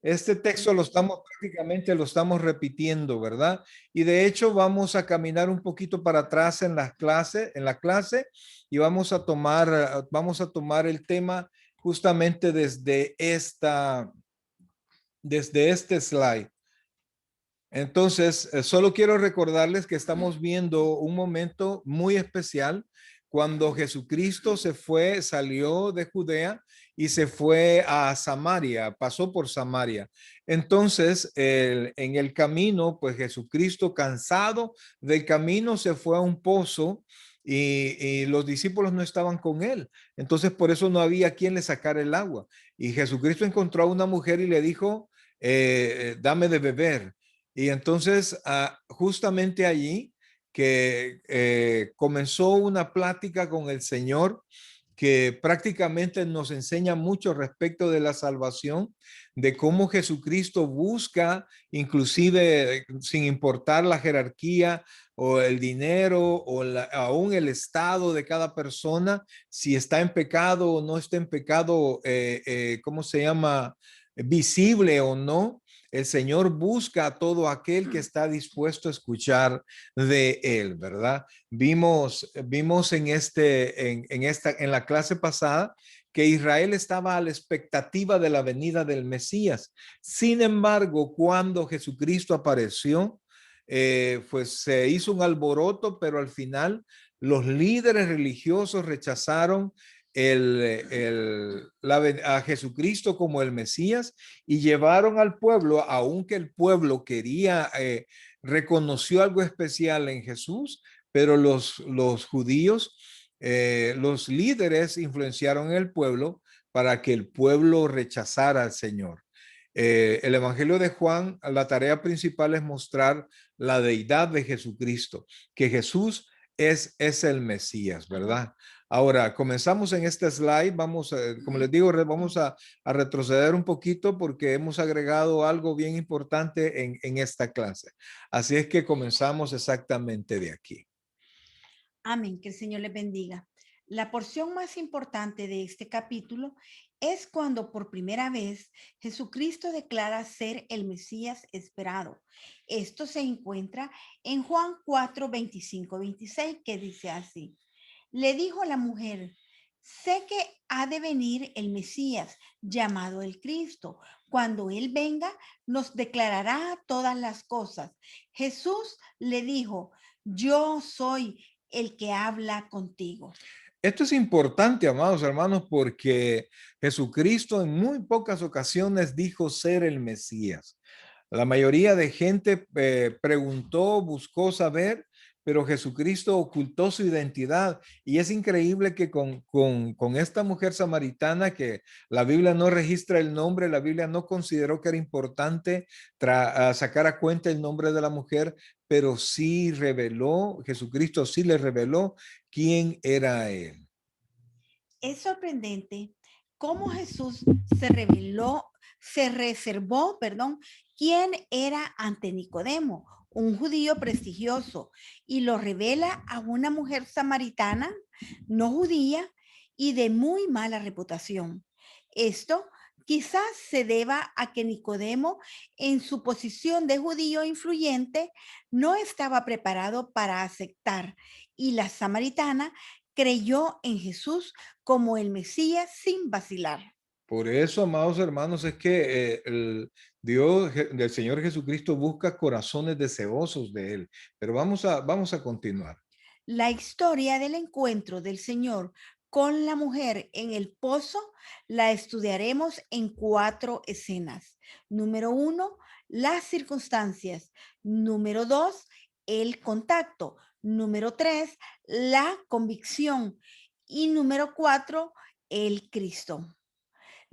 Este texto lo estamos prácticamente lo estamos repitiendo, ¿verdad? Y de hecho vamos a caminar un poquito para atrás en la clase y vamos a tomar el tema justamente desde este slide. Entonces, solo quiero recordarles que estamos viendo un momento muy especial cuando Jesucristo salió de Judea y se fue a Samaria, pasó por Samaria. Entonces, en el camino, pues Jesucristo, cansado del camino, se fue a un pozo y los discípulos no estaban con él. Entonces, por eso no había quien le sacara el agua. Y Jesucristo encontró a una mujer y le dijo, dame de beber. Y entonces, justamente allí que comenzó una plática con el Señor que prácticamente nos enseña mucho respecto de la salvación, de cómo Jesucristo busca, inclusive sin importar la jerarquía o el dinero o aún el estado de cada persona, si está en pecado o no está en pecado, ¿cómo se llama? Visible o no. El Señor busca a todo aquel que está dispuesto a escuchar de él, ¿verdad? Vimos en la clase pasada que Israel estaba a la expectativa de la venida del Mesías. Sin embargo, cuando Jesucristo apareció, pues se hizo un alboroto, pero al final los líderes religiosos rechazaron a Jesucristo como el Mesías y llevaron al pueblo, aunque el pueblo reconoció algo especial en Jesús, pero los judíos, los líderes influenciaron el pueblo para que el pueblo rechazara al Señor. El Evangelio de Juan, la tarea principal es mostrar la deidad de Jesucristo, que Jesús es el Mesías, ¿verdad? Ahora, comenzamos en este slide, como les digo, vamos a retroceder un poquito porque hemos agregado algo bien importante en esta clase. Así es que comenzamos exactamente de aquí. Amén, que el Señor les bendiga. La porción más importante de este capítulo es cuando por primera vez Jesucristo declara ser el Mesías esperado. Esto se encuentra en Juan 4, 25, 26, que dice así. Le dijo a la mujer, sé que ha de venir el Mesías, llamado el Cristo. Cuando Él venga, nos declarará todas las cosas. Jesús le dijo, yo soy el que habla contigo. Esto es importante, amados hermanos, porque Jesucristo en muy pocas ocasiones dijo ser el Mesías. La mayoría de gente preguntó, buscó saber, pero Jesucristo ocultó su identidad. Y es increíble que con esta mujer samaritana, que la Biblia no registra el nombre, la Biblia no consideró que era importante sacar a cuenta el nombre de la mujer, pero sí reveló, Jesucristo sí le reveló quién era él. Es sorprendente cómo Jesús se reveló, se reservó, perdón, quién era ante Nicodemo, un judío prestigioso, y lo revela a una mujer samaritana, no judía y de muy mala reputación. Esto quizás se deba a que Nicodemo, en su posición de judío influyente, no estaba preparado para aceptar, y la samaritana creyó en Jesús como el Mesías sin vacilar. Por eso, amados hermanos, es que el Dios del Señor Jesucristo busca corazones deseosos de Él. Pero vamos a continuar. La historia del encuentro del Señor con la mujer en el pozo la estudiaremos en 4 escenas. Número 1, las circunstancias. Número 2, el contacto. Número 3, la convicción. Y número 4, el Cristo.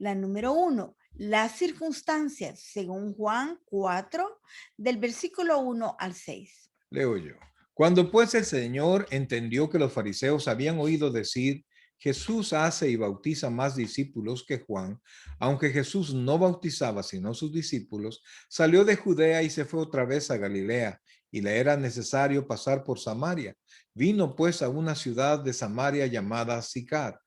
La número 1, las circunstancias, según Juan 4, del versículo 1 al 6. Leo yo. Cuando pues el Señor entendió que los fariseos habían oído decir, Jesús hace y bautiza más discípulos que Juan, aunque Jesús no bautizaba sino sus discípulos, salió de Judea y se fue otra vez a Galilea, y le era necesario pasar por Samaria. Vino pues a una ciudad de Samaria llamada Sicar,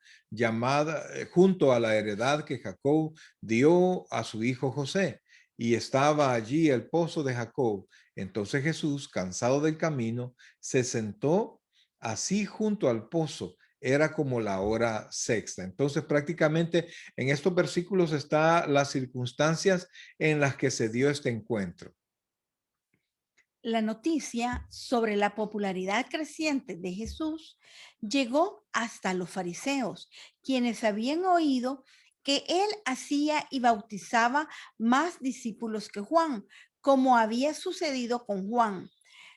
junto a la heredad que Jacob dio a su hijo José. y estaba allí el pozo de Jacob. Entonces Jesús, cansado del camino, se sentó así junto al pozo. Era como la hora sexta. Entonces prácticamente en estos versículos está las circunstancias en las que se dio este encuentro. La noticia sobre la popularidad creciente de Jesús llegó hasta los fariseos, quienes habían oído que él hacía y bautizaba más discípulos que Juan, como había sucedido con Juan.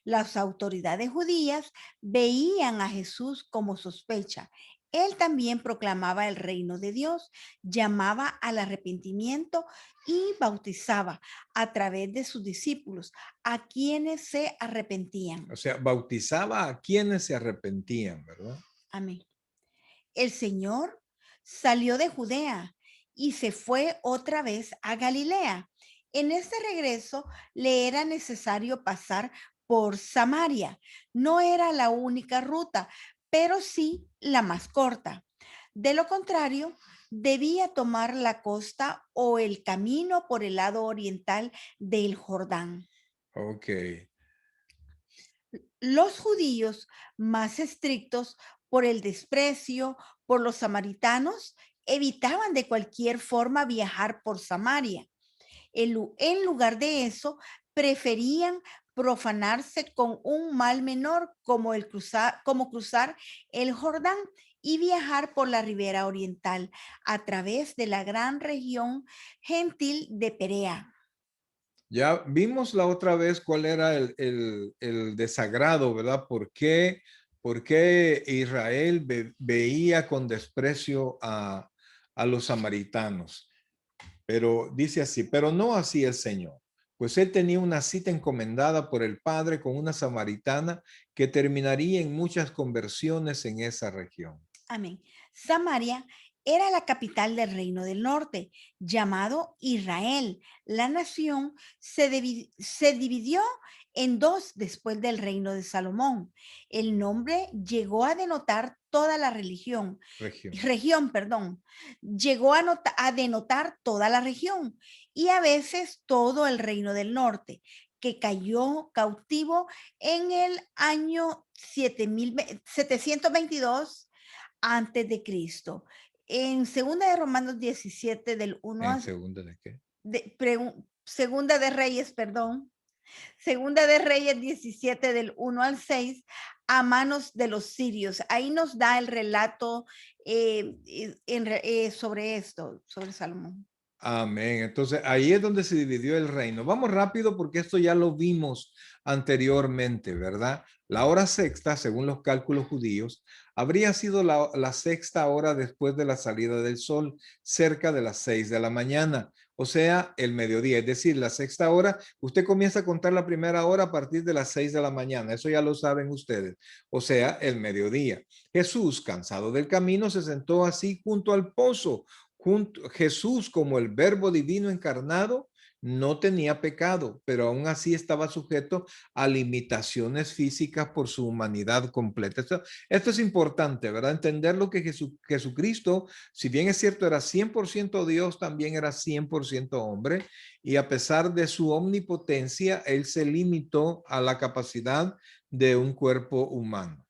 Las autoridades judías veían a Jesús como sospecha. Él también proclamaba el reino de Dios, llamaba al arrepentimiento y bautizaba a través de sus discípulos a quienes se arrepentían. O sea, bautizaba a quienes se arrepentían, ¿verdad? Amén. El Señor salió de Judea y se fue otra vez a Galilea. En este regreso le era necesario pasar por Samaria. No era la única ruta, pero sí la más corta. De lo contrario, debía tomar la costa o el camino por el lado oriental del Jordán. Ok. Los judíos más estrictos por el desprecio por los samaritanos evitaban de cualquier forma viajar por Samaria. En lugar de eso, preferían profanarse con un mal menor como cruzar el Jordán y viajar por la ribera oriental a través de la gran región gentil de Perea. Ya vimos la otra vez cuál era el desagrado, ¿verdad? Por qué Israel veía con desprecio a los samaritanos? Pero dice así, pero no así el Señor, pues él tenía una cita encomendada por el Padre con una samaritana que terminaría en muchas conversiones en esa región. Amén. Samaria era la capital del reino del norte, llamado Israel. La nación se dividió en dos después del reino de Salomón. El nombre llegó a denotar toda la Región. región, perdón, llegó a denotar toda la región y a veces todo el reino del norte, que cayó cautivo en el año 722 antes de Cristo. En segunda de Romanos 17 del 1 ¿En a segunda de qué? segunda de Reyes, perdón. Segunda de Reyes 17 del 1 al 6 a manos de los sirios. Ahí nos da el relato sobre esto, sobre Salomón. Amén. Entonces ahí es donde se dividió el reino. Vamos rápido porque esto ya lo vimos anteriormente, ¿verdad? La hora sexta, según los cálculos judíos, habría sido la sexta hora después de la salida del sol, cerca de las 6 de la mañana, o sea, el mediodía. Es decir, la sexta hora, usted comienza a contar la primera hora a partir de las 6 de la mañana. Eso ya lo saben ustedes, o sea, el mediodía. Jesús, cansado del camino, se sentó así junto al pozo. Jesús, como el verbo divino encarnado, no tenía pecado, pero aún así estaba sujeto a limitaciones físicas por su humanidad completa. Esto es importante, ¿verdad? Entender lo que Jesucristo, si bien es cierto, era 100% Dios, también era 100% hombre, y a pesar de su omnipotencia, él se limitó a la capacidad de un cuerpo humano.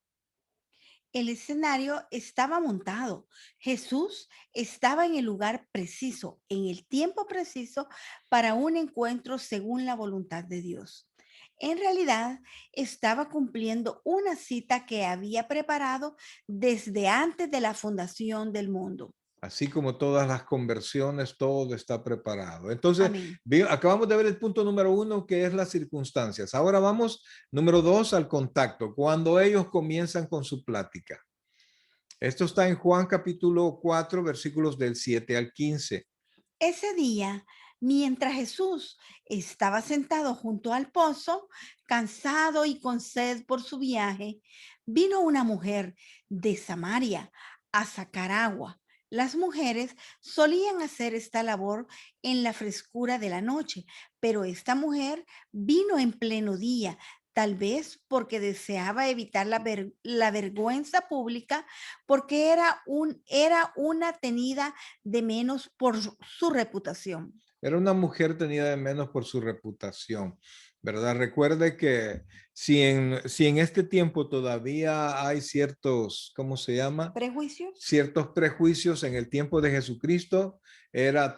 El escenario estaba montado. Jesús estaba en el lugar preciso, en el tiempo preciso para un encuentro según la voluntad de Dios. En realidad, estaba cumpliendo una cita que había preparado desde antes de la fundación del mundo. Así como todas las conversiones, todo está preparado. Entonces, Amén. acabamos de ver el punto número 1, que es las circunstancias. Ahora vamos, número 2, al contacto, cuando ellos comienzan con su plática. Esto está en Juan capítulo 4, versículos del 7 al 15. Ese día, mientras Jesús estaba sentado junto al pozo, cansado y con sed por su viaje, vino una mujer de Samaria a sacar agua. Las mujeres solían hacer esta labor en la frescura de la noche, pero esta mujer vino en pleno día, tal vez porque deseaba evitar la vergüenza pública, porque era una tenida de menos por su reputación. Era una mujer tenida de menos por su reputación, ¿verdad? Recuerde que si en este tiempo todavía hay ciertos, ¿cómo se llama? ¿Prejuicios? Ciertos prejuicios en el tiempo de Jesucristo,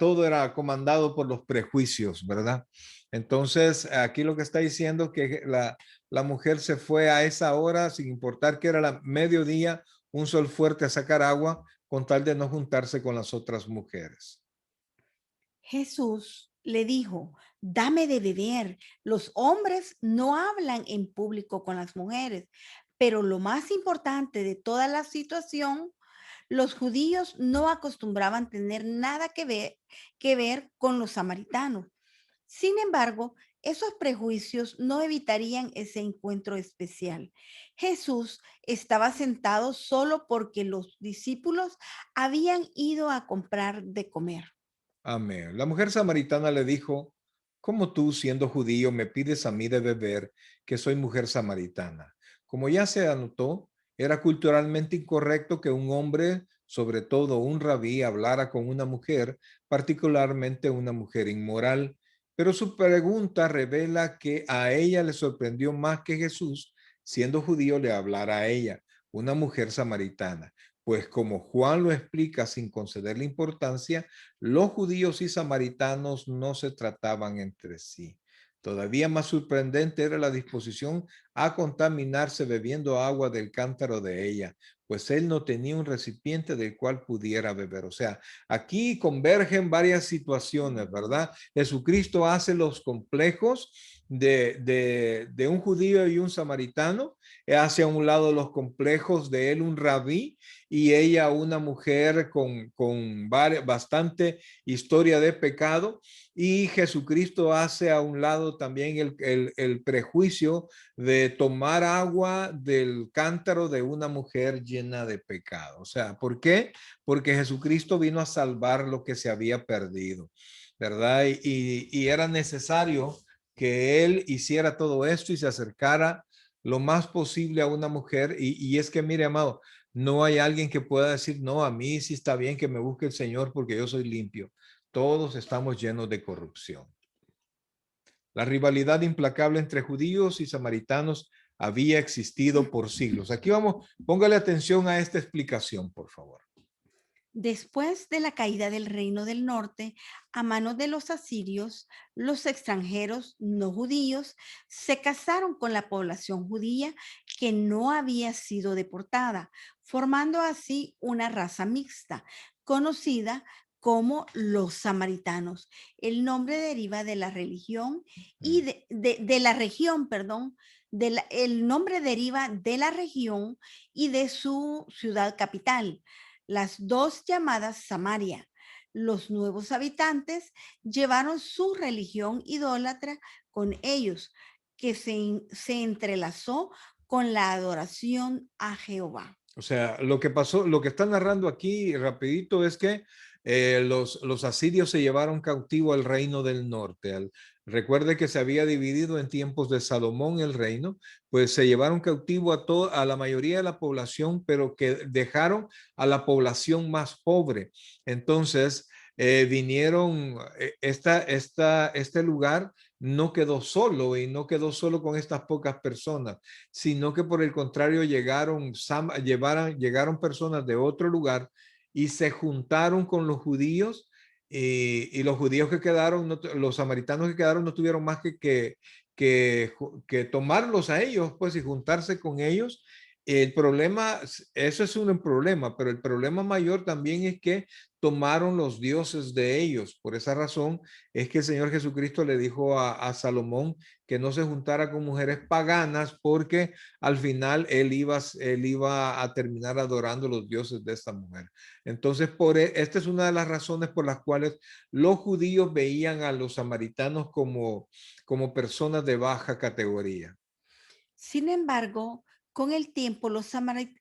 todo era comandado por los prejuicios, ¿verdad? Entonces, aquí lo que está diciendo que la mujer se fue a esa hora, sin importar que era la mediodía, un sol fuerte a sacar agua, con tal de no juntarse con las otras mujeres. Jesús le dijo, dame de beber. Los hombres no hablan en público con las mujeres, pero lo más importante de toda la situación, los judíos no acostumbraban tener nada que ver con los samaritanos. Sin embargo, esos prejuicios no evitarían ese encuentro especial. Jesús estaba sentado solo porque los discípulos habían ido a comprar de comer. Amén. La mujer samaritana le dijo, ¿cómo tú, siendo judío, me pides a mí de beber, que soy mujer samaritana? Como ya se anotó, era culturalmente incorrecto que un hombre, sobre todo un rabí, hablara con una mujer, particularmente una mujer inmoral. Pero su pregunta revela que a ella le sorprendió más que Jesús, siendo judío, le hablara a ella, una mujer samaritana. Pues como Juan lo explica sin concederle importancia, los judíos y samaritanos no se trataban entre sí. Todavía más sorprendente era la disposición a contaminarse bebiendo agua del cántaro de ella, pues él no tenía un recipiente del cual pudiera beber. O sea, aquí convergen varias situaciones, ¿verdad? Jesucristo hace los complejos de un judío y un samaritano, hace a un lado los complejos de él, un rabí, y ella una mujer con bastante historia de pecado, y Jesucristo hace a un lado también el prejuicio de tomar agua del cántaro de una mujer llena de pecado. O sea, ¿por qué? Porque Jesucristo vino a salvar lo que se había perdido, ¿verdad? Y era necesario que él hiciera todo esto y se acercara lo más posible a una mujer. Y es que, mire, amado, no hay alguien que pueda decir, no, a mí sí está bien que me busque el Señor porque yo soy limpio. Todos estamos llenos de corrupción. La rivalidad implacable entre judíos y samaritanos había existido por siglos. Aquí vamos, póngale atención a esta explicación, por favor. Después de la caída del reino del norte a manos de los asirios, los extranjeros no judíos se casaron con la población judía que no había sido deportada, formando así una raza mixta, conocida como los samaritanos. El nombre deriva de la religión y de la región, perdón, el nombre deriva de la región y de su ciudad capital, las dos llamadas Samaria. Los nuevos habitantes llevaron su religión idólatra con ellos, que se entrelazó con la adoración a Jehová. O sea, lo que pasó, lo que está narrando aquí rapidito es que los asirios se llevaron cautivo al reino del norte. Recuerde que se había dividido en tiempos de Salomón el reino, pues se llevaron cautivo a la mayoría de la población, pero que dejaron a la población más pobre. Entonces, vinieron, este lugar no quedó solo y no quedó solo con estas pocas personas, sino que por el contrario llegaron personas de otro lugar y se juntaron con los judíos, y los judíos que quedaron, los samaritanos que quedaron no tuvieron más que tomarlos a ellos, pues, y juntarse con ellos. El problema, eso es un problema, pero el problema mayor también es que tomaron los dioses de ellos. Por esa razón es que el Señor Jesucristo le dijo a Salomón que no se juntara con mujeres paganas, porque al final él iba a terminar adorando los dioses de esta mujer. Entonces, esta es una de las razones por las cuales los judíos veían a los samaritanos como personas de baja categoría. Sin embargo, con el tiempo los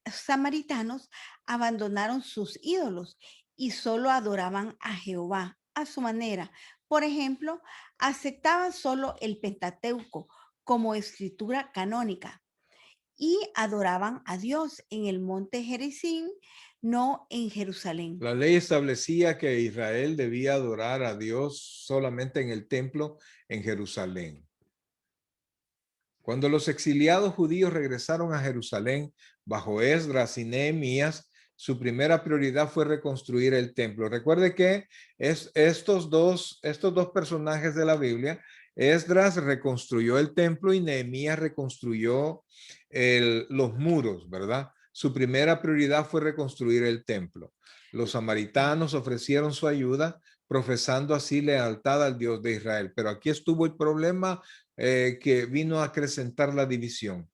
samaritanos abandonaron sus ídolos y solo adoraban a Jehová a su manera. Por ejemplo, aceptaban solo el Pentateuco como escritura canónica y adoraban a Dios en el monte Gerizim, no en Jerusalén. La ley establecía que Israel debía adorar a Dios solamente en el templo en Jerusalén. Cuando los exiliados judíos regresaron a Jerusalén bajo Esdras y Nehemías, su primera prioridad fue reconstruir el templo. Recuerde que estos dos personajes de la Biblia, Esdras reconstruyó el templo y Nehemías reconstruyó los muros, ¿verdad? Su primera prioridad fue reconstruir el templo. Los samaritanos ofrecieron su ayuda, profesando así lealtad al Dios de Israel. Pero aquí estuvo el problema que vino a acrecentar la división.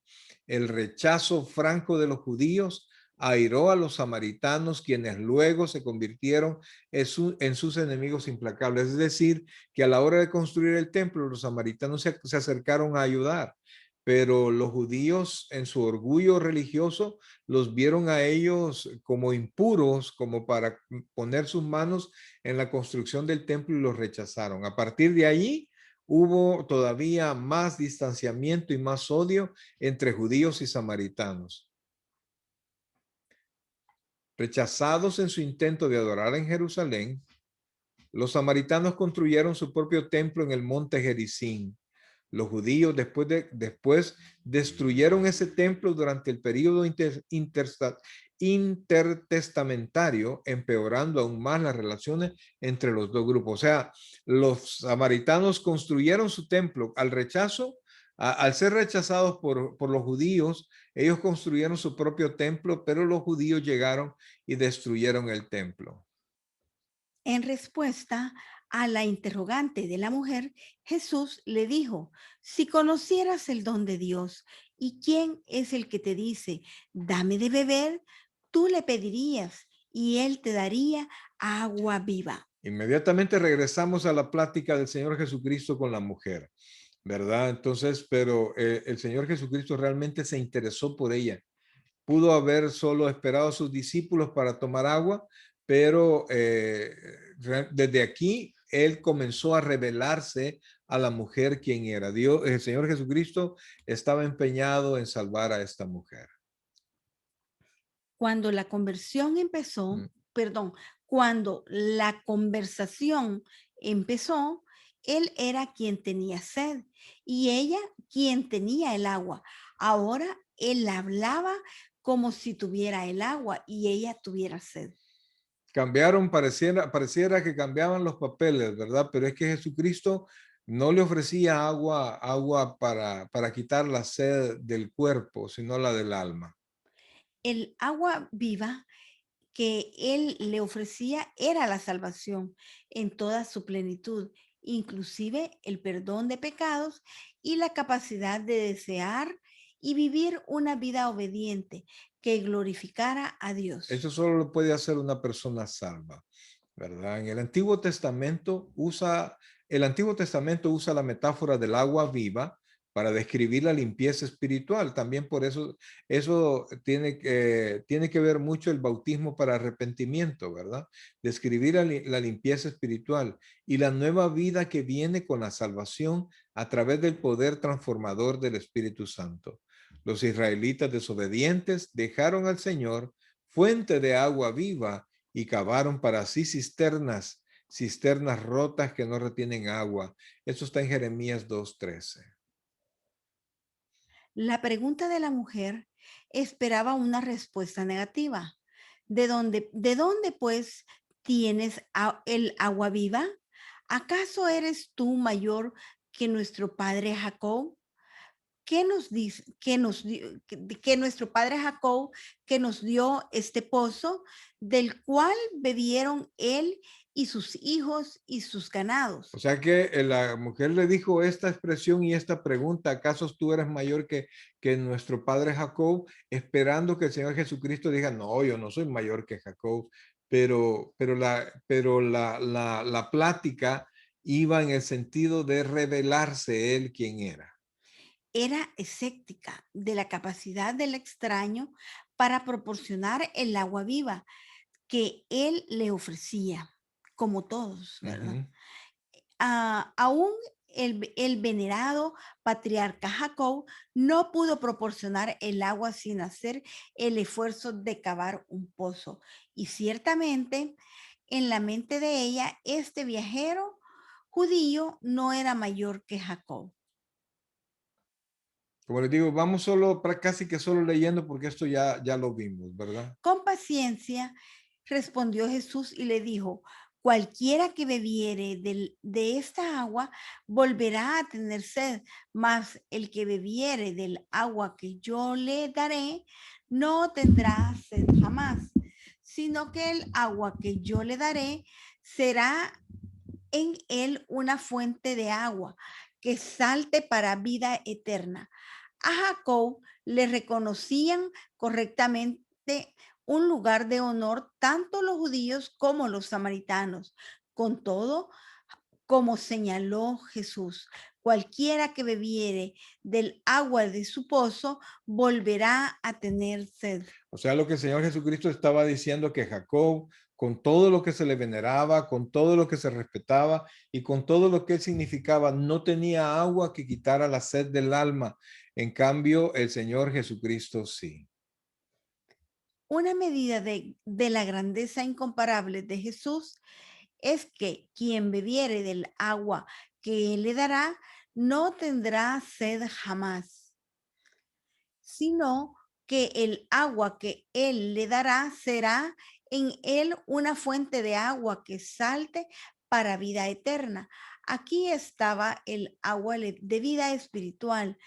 El rechazo franco de los judíos airó a los samaritanos, quienes luego se convirtieron en sus enemigos implacables. Es decir, que a la hora de construir el templo, los samaritanos se acercaron a ayudar, pero los judíos en su orgullo religioso los vieron a ellos como impuros, como para poner sus manos en la construcción del templo y los rechazaron. A partir de allí, hubo todavía más distanciamiento y más odio entre judíos y samaritanos. Rechazados en su intento de adorar en Jerusalén, los samaritanos construyeron su propio templo en el monte Gerizim. Los judíos después destruyeron ese templo durante el periodo intertestamentario, empeorando aún más las relaciones entre los dos grupos. O sea, los samaritanos construyeron su templo al rechazo, al ser rechazados por los judíos, ellos construyeron su propio templo, pero los judíos llegaron y destruyeron el templo. En respuesta a la interrogante de la mujer, Jesús le dijo, si conocieras el don de Dios y quién es el que te dice, dame de beber, tú le pedirías y él te daría agua viva. Inmediatamente regresamos a la plática del Señor Jesucristo con la mujer, ¿verdad? Entonces, pero el Señor Jesucristo realmente se interesó por ella. Pudo haber solo esperado a sus discípulos para tomar agua, pero desde aquí Él comenzó a revelarse a la mujer quien era. Dios, el Señor Jesucristo estaba empeñado en salvar a esta mujer. Cuando la conversión Mm. empezó, perdón, cuando la conversación empezó, él era quien tenía sed y ella quien tenía el agua. Ahora él hablaba como si tuviera el agua y ella tuviera sed. Cambiaron, pareciera que cambiaban los papeles, ¿verdad? Pero es que Jesucristo no le ofrecía agua para quitar la sed del cuerpo, sino la del alma. El agua viva que él le ofrecía era la salvación en toda su plenitud, inclusive el perdón de pecados y la capacidad de desear y vivir una vida obediente que glorificara a Eso Dios. solo lo puede hacer una persona salva, ¿verdad? El Antiguo Testamento usa la metáfora del agua viva para describir la limpieza espiritual. También por eso tiene que ver mucho el bautismo para arrepentimiento, ¿verdad? Describir la limpieza espiritual y la nueva vida que viene con la salvación a través del poder transformador del Espíritu Santo. Los israelitas desobedientes dejaron al Señor, fuente de agua viva, y cavaron para sí cisternas rotas que no retienen agua. Eso está en Jeremías 2:13. La pregunta de la mujer esperaba una respuesta negativa. De dónde pues tienes el agua viva? ¿Acaso eres tú mayor que nuestro padre Jacob? ¿Qué nos dice que nuestro padre Jacob que nos dio este pozo del cual bebieron él y sus hijos y sus O ganados? sea que la mujer le dijo esta expresión y esta pregunta: ¿acaso tú eres mayor que nuestro padre Jacob? Esperando que el Señor Jesucristo diga: no, yo no soy mayor que Jacob. Pero la plática iba en el sentido de revelarse él quién era. Era escéptica de la capacidad del extraño para proporcionar el agua viva que él le ofrecía, como todos, ¿verdad? Ujú. Aún el venerado patriarca Jacob no pudo proporcionar el agua sin hacer el esfuerzo de cavar un pozo. Y ciertamente, en la mente de ella, este viajero judío no era mayor que Jacob. Como les digo, vamos solo, casi que solo leyendo porque esto ya lo vimos, ¿verdad? Con paciencia respondió Jesús y le dijo, cualquiera que bebiere de esta agua volverá a tener sed, mas el que bebiere del agua que yo le daré no tendrá sed jamás, sino que el agua que yo le daré será en él una fuente de agua que salte para vida eterna. A Jacob le reconocían correctamente un lugar de honor tanto los judíos como los samaritanos. Con todo, como señaló Jesús, cualquiera que bebiere del agua de su pozo volverá a tener sed. O sea, lo que el Señor Jesucristo estaba diciendo que Jacob, con todo lo que se le veneraba, con todo lo que se respetaba y con todo lo que él significaba, no tenía agua que quitara la sed del alma. En cambio, el Señor Jesucristo sí. Una medida de la grandeza incomparable de Jesús es que quien bebiere del agua que él le dará no tendrá sed jamás, sino que el agua que él le dará será en él una fuente de agua que salte para vida eterna. Aquí estaba el agua de vida espiritual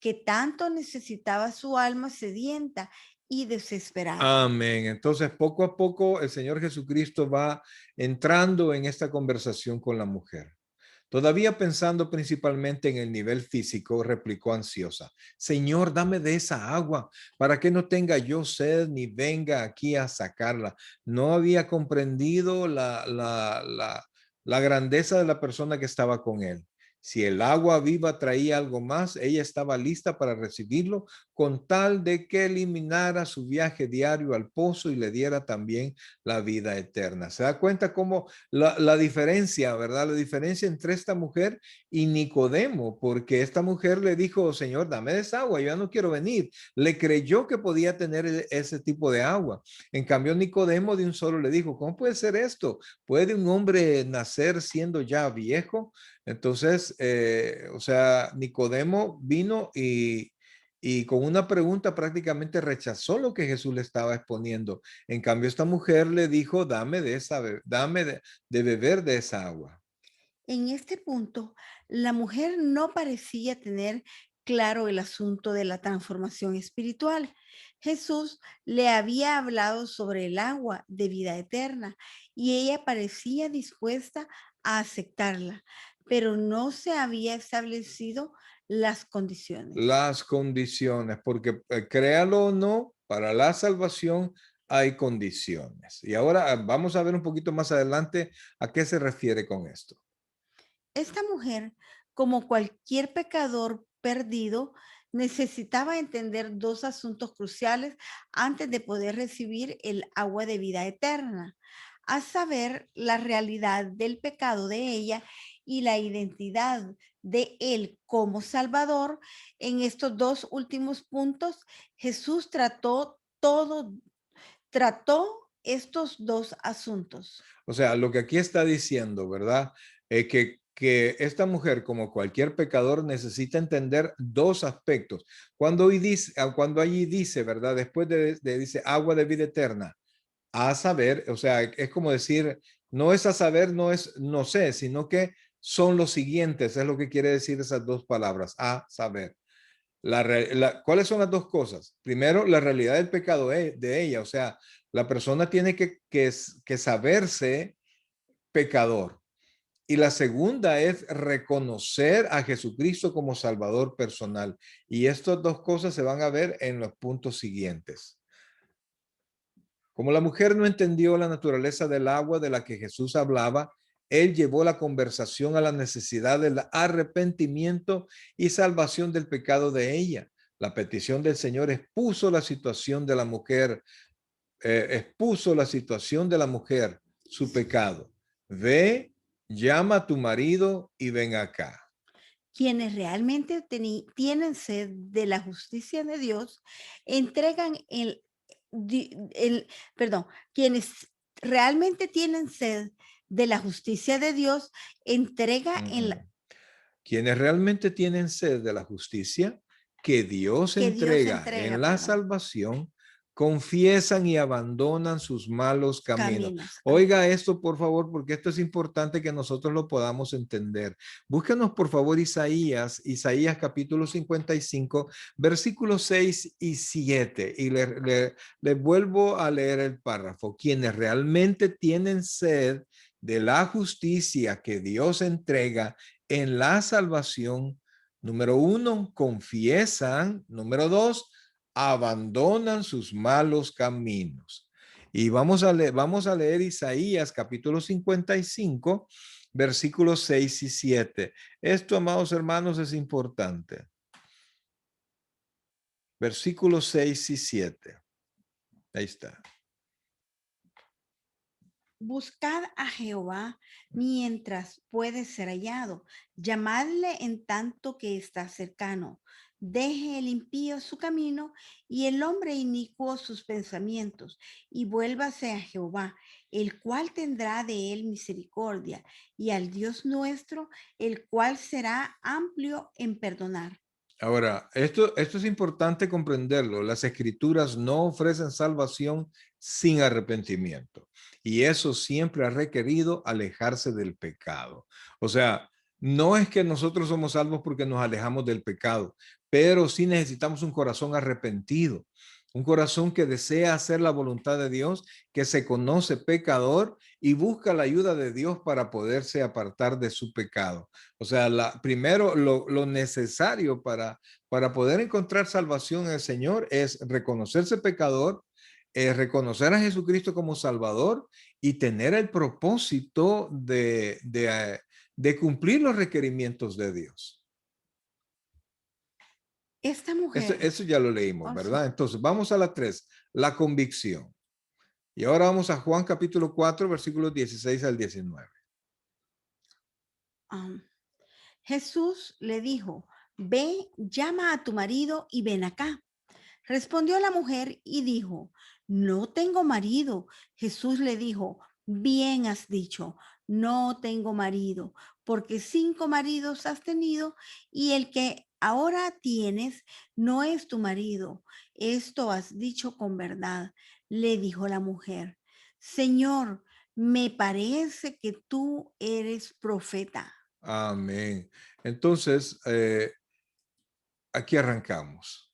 que tanto necesitaba su alma sedienta y desesperada. Amén. Entonces, poco a poco, el Señor Jesucristo va entrando en esta conversación con la mujer. Todavía pensando principalmente en el nivel físico, replicó ansiosa, Señor, dame de esa agua para que no tenga yo sed ni venga aquí a sacarla. No había comprendido la grandeza de la persona que estaba con él. Si el agua viva traía algo más, ella estaba lista para recibirlo con tal de que eliminara su viaje diario al pozo y le diera también la vida eterna. ¿Se da cuenta cómo la diferencia, verdad? La diferencia entre esta mujer y Nicodemo, porque esta mujer le dijo, Señor, dame de esa agua, yo ya no quiero venir. Le creyó que podía tener ese tipo de agua. En cambio, Nicodemo de un solo le dijo, ¿cómo puede ser esto? ¿Puede un hombre nacer siendo ya viejo? Entonces, o sea, Nicodemo vino y con una pregunta prácticamente rechazó lo que Jesús le estaba exponiendo. En cambio, esta mujer le dijo, dame de esa, dame de beber de esa agua. En este punto, la mujer no parecía tener claro el asunto de la transformación espiritual. Jesús le había hablado sobre el agua de vida eterna y ella parecía dispuesta a aceptarla, pero no se había establecido las condiciones. Las condiciones, porque créalo o no, para la salvación hay condiciones. Y ahora vamos a ver un poquito más adelante a qué se refiere con esto. Esta mujer, como cualquier pecador perdido, necesitaba entender dos asuntos cruciales antes de poder recibir el agua de vida eterna, a saber, la realidad del pecado de ella y la identidad de él como Salvador. En estos dos últimos puntos, Jesús trató estos dos asuntos. O sea, lo que aquí está diciendo, ¿verdad? Que esta mujer, como cualquier pecador, necesita entender dos aspectos. Cuando, hoy dice, cuando allí dice, ¿verdad? Después dice agua de vida eterna, a saber, o sea, es como decir, no es a saber, no es no sé, sino que son los siguientes, es lo que quiere decir esas dos palabras, a saber. ¿Cuáles son las dos cosas? Primero, la realidad del pecado de ella, o sea, la persona tiene que saberse pecador. Y la segunda es reconocer a Jesucristo como Salvador personal. Y estas dos cosas se van a ver en los puntos siguientes. Como la mujer no entendió la naturaleza del agua de la que Jesús hablaba, él llevó la conversación a la necesidad del arrepentimiento y salvación del pecado de ella. La petición del Señor expuso la situación de la mujer, su pecado. Ve, llama a tu marido y ven acá. Quienes realmente tienen sed de la justicia de Dios, entregan perdón, quienes realmente tienen sed de la justicia de Dios, entrega en la, Ujú. Quienes realmente tienen sed de la justicia que Dios que Dios entrega entrega, en la perdón, salvación, confiesan y abandonan sus malos caminos. caminos. Amén. Oiga esto, por favor, porque esto es importante que nosotros lo podamos entender. Búsquenos, por favor, Isaías capítulo 55, versículos 6 y 7. Y le vuelvo a leer el párrafo. Quienes realmente tienen sed de la justicia que Dios entrega en la salvación, número uno, confiesan, número dos, abandonan sus malos caminos. Y vamos a leer Isaías capítulo 55, versículos 6 y 7. Esto, amados hermanos, es importante. Versículos 6 y 7. Ahí está. Buscad a Jehová mientras puede ser hallado. Llamadle en tanto que está cercano. Deje el impío su camino y el hombre inicuo sus pensamientos, y vuélvase a Jehová, el cual tendrá de él misericordia, y al Dios nuestro, el cual será amplio en perdonar. Ahora, esto es importante comprenderlo. Las escrituras no ofrecen salvación sin arrepentimiento. Y eso siempre ha requerido alejarse del pecado. O sea, no es que nosotros somos salvos porque nos alejamos del pecado, pero sí necesitamos un corazón arrepentido, un corazón que desea hacer la voluntad de Dios, que se conoce pecador y busca la ayuda de Dios para poderse apartar de su pecado. O sea, primero lo necesario para poder encontrar salvación en el Señor es reconocerse pecador, reconocer a Jesucristo como Salvador y tener el propósito de cumplir los requerimientos de Dios. Esta Eso, mujer, eso ya lo leímos, oh sí, ¿verdad? Entonces, vamos a la 3, la convicción. Y ahora vamos a Juan capítulo 4, versículos 16 al 19. um, Jesús le dijo, ve, llama a tu marido y ven acá. Respondió la mujer y dijo, no tengo marido. Jesús le dijo, bien has dicho, no tengo marido, porque 5 maridos has tenido y el que ahora tienes no es tu marido. Esto has dicho con verdad, le dijo la mujer. Señor, me parece que tú eres profeta. Amén. Entonces, aquí arrancamos.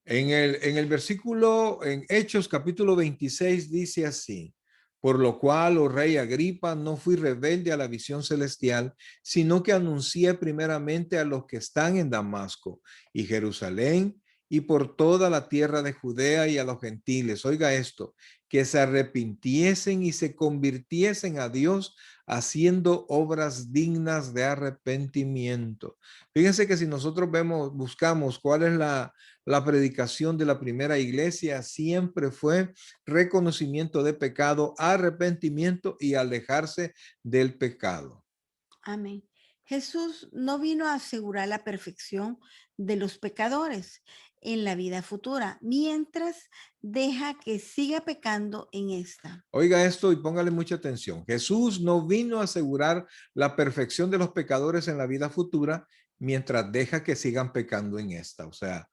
En el versículo, en Hechos capítulo 26 dice así, por lo cual, oh rey Agripa, no fui rebelde a la visión celestial, sino que anuncié primeramente a los que están en Damasco y Jerusalén y por toda la tierra de Judea y a los gentiles. Oiga esto, que se arrepintiesen y se convirtiesen a Dios haciendo obras dignas de arrepentimiento. Fíjense que si nosotros buscamos cuál es la predicación de la primera iglesia, siempre fue reconocimiento de pecado, arrepentimiento y alejarse del pecado. Amén. Jesús no vino a asegurar la perfección de los pecadores en la vida futura, mientras deja que siga pecando en esta. Oiga esto y póngale mucha atención. Jesús no vino a asegurar la perfección de los pecadores en la vida futura mientras deja que sigan pecando en esta. O sea,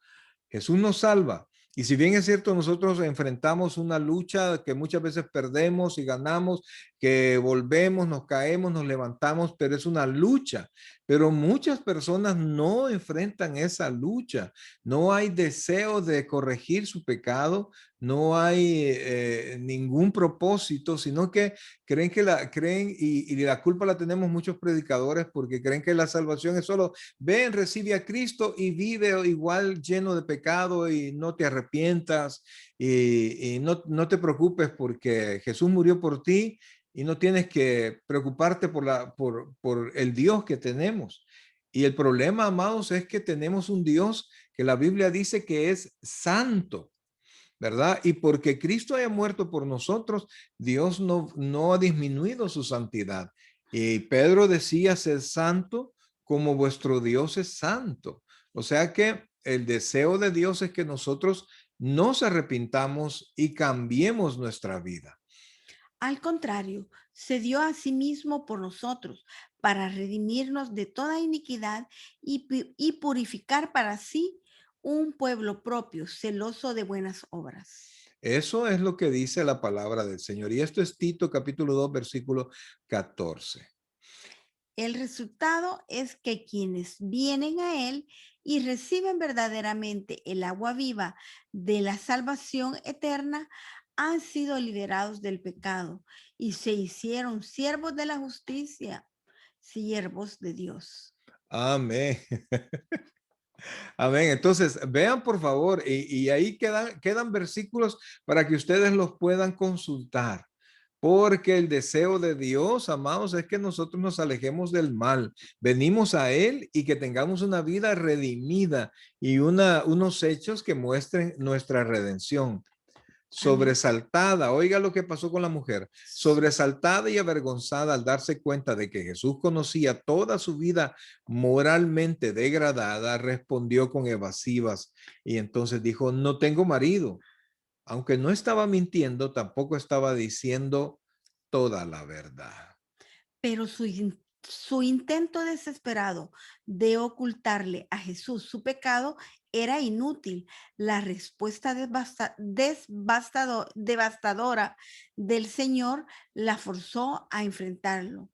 Jesús nos salva. Y si bien es cierto, nosotros enfrentamos una lucha que muchas veces perdemos y ganamos, que volvemos, nos caemos, nos levantamos, pero es una lucha. Pero muchas personas no enfrentan esa lucha. No hay deseo de corregir su pecado, no hay ningún propósito, sino que creen y la culpa la tenemos muchos predicadores porque creen que la salvación es solo ven, recibe a Cristo y vive igual lleno de pecado y no te arrepientas y no te preocupes porque Jesús murió por ti y no tienes que preocuparte por el Dios que tenemos. Y el problema, amados, es que tenemos un Dios que la Biblia dice que es santo. ¿Verdad? Y porque Cristo haya muerto por nosotros, Dios no ha disminuido su santidad. Y Pedro decía ser santo como vuestro Dios es santo. O sea que el deseo de Dios es que nosotros nos arrepintamos y cambiemos nuestra vida. Al contrario, se dio a sí mismo por nosotros para redimirnos de toda iniquidad y purificar para sí un pueblo propio, celoso de buenas obras. Eso es lo que dice la palabra del Señor. Y esto es Tito capítulo 2, versículo 14. El resultado es que quienes vienen a Él y reciben verdaderamente el agua viva de la salvación eterna han sido liberados del pecado y se hicieron siervos de la justicia, siervos de Dios. Amén. Amén. Entonces, vean por favor, y ahí quedan versículos para que ustedes los puedan consultar. Porque el deseo de Dios, amados, es que nosotros nos alejemos del mal. Venimos a Él y que tengamos una vida redimida y unos hechos que muestren nuestra redención. Amén. Sobresaltada, oiga lo que pasó con la mujer, sobresaltada y avergonzada al darse cuenta de que Jesús conocía toda su vida moralmente degradada, respondió con evasivas y entonces dijo, no tengo marido. Aunque no estaba mintiendo, tampoco estaba diciendo toda la verdad. Pero su intento desesperado de ocultarle a Jesús su pecado era inútil. La respuesta devastadora del Señor la forzó a enfrentarlo.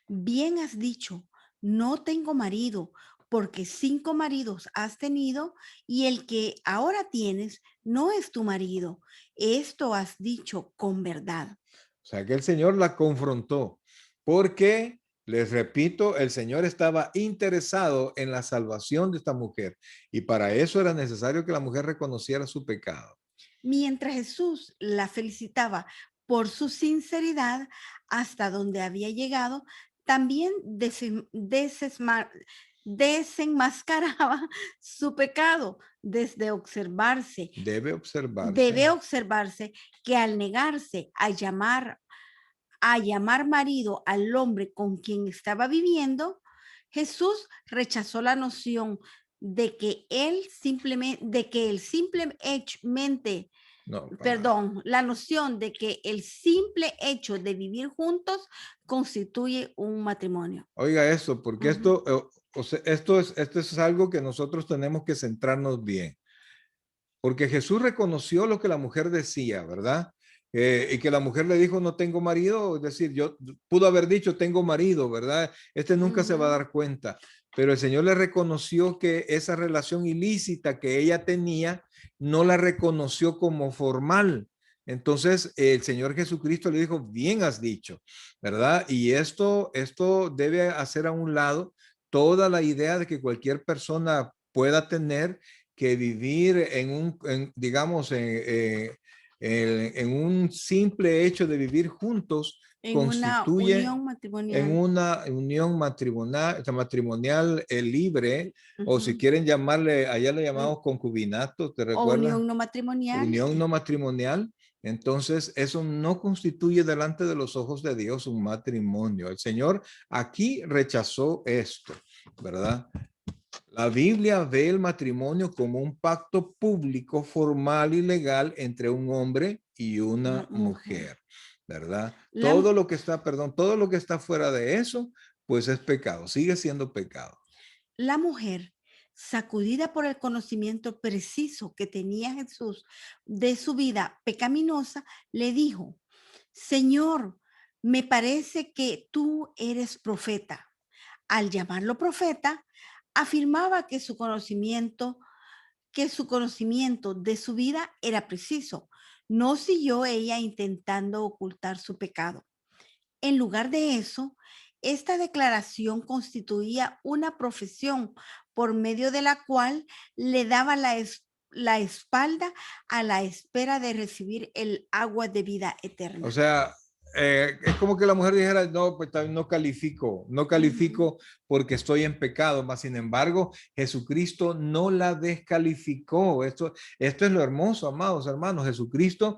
Bien has dicho, no tengo marido, porque 5 maridos has tenido y el que ahora tienes no es tu marido. Esto has dicho con verdad. O sea que el Señor la confrontó porque, les repito, el Señor estaba interesado en la salvación de esta mujer y para eso era necesario que la mujer reconociera su pecado. Mientras Jesús la felicitaba por su sinceridad hasta donde había llegado, también desenmascaraba su pecado desde observarse. Debe observarse. Debe observarse que al negarse a llamar marido al hombre con quien estaba viviendo, Jesús rechazó la noción de que el simplemente, No, para nada. perdón, la noción de que el simple hecho de vivir juntos constituye un matrimonio. Oiga eso, porque Ujú. esto, o sea, esto es algo que nosotros tenemos que centrarnos bien. Porque Jesús reconoció lo que la mujer decía, ¿verdad? Y que la mujer le dijo, no tengo marido, es decir, yo pudo haber dicho, tengo marido, ¿verdad? Este nunca se va a Ujú. dar cuenta, pero el Señor le reconoció que esa relación ilícita que ella tenía, no la reconoció como formal. Entonces, el Señor Jesucristo le dijo, bien has dicho, ¿verdad? Y esto debe hacer a un lado toda la idea de que cualquier persona pueda tener que vivir digamos, en un simple hecho de vivir juntos En una constituye unión en matrimonial. una unión matrimonial libre, o si Ujú. quieren llamarle, allá le Mm, llamamos concubinato, ¿te o recuerdas? unión no matrimonial. Unión no matrimonial. Entonces, eso no constituye delante de los ojos de Dios un matrimonio. El Señor aquí rechazó esto, ¿verdad? La Biblia ve el matrimonio como un pacto público, formal y legal entre un hombre y Una una mujer. mujer, ¿verdad? La, Todo lo que está, perdón, todo lo que está fuera de eso, pues es pecado, sigue siendo pecado. la mujer, sacudida por el conocimiento preciso que tenía Jesús de su vida pecaminosa, le dijo, Señor, me parece que tú eres profeta. Al llamarlo profeta, afirmaba que su conocimiento de su vida era preciso. No siguió ella intentando ocultar su pecado. En lugar de eso, esta declaración constituía una profesión por medio de la cual le daba la espalda a la espera de recibir el agua de vida O eterna. sea, Es como que la mujer dijera, no, pues también no califico porque estoy en pecado, mas sin embargo, Jesucristo no la descalificó. Esto es lo hermoso, amados hermanos. Jesucristo,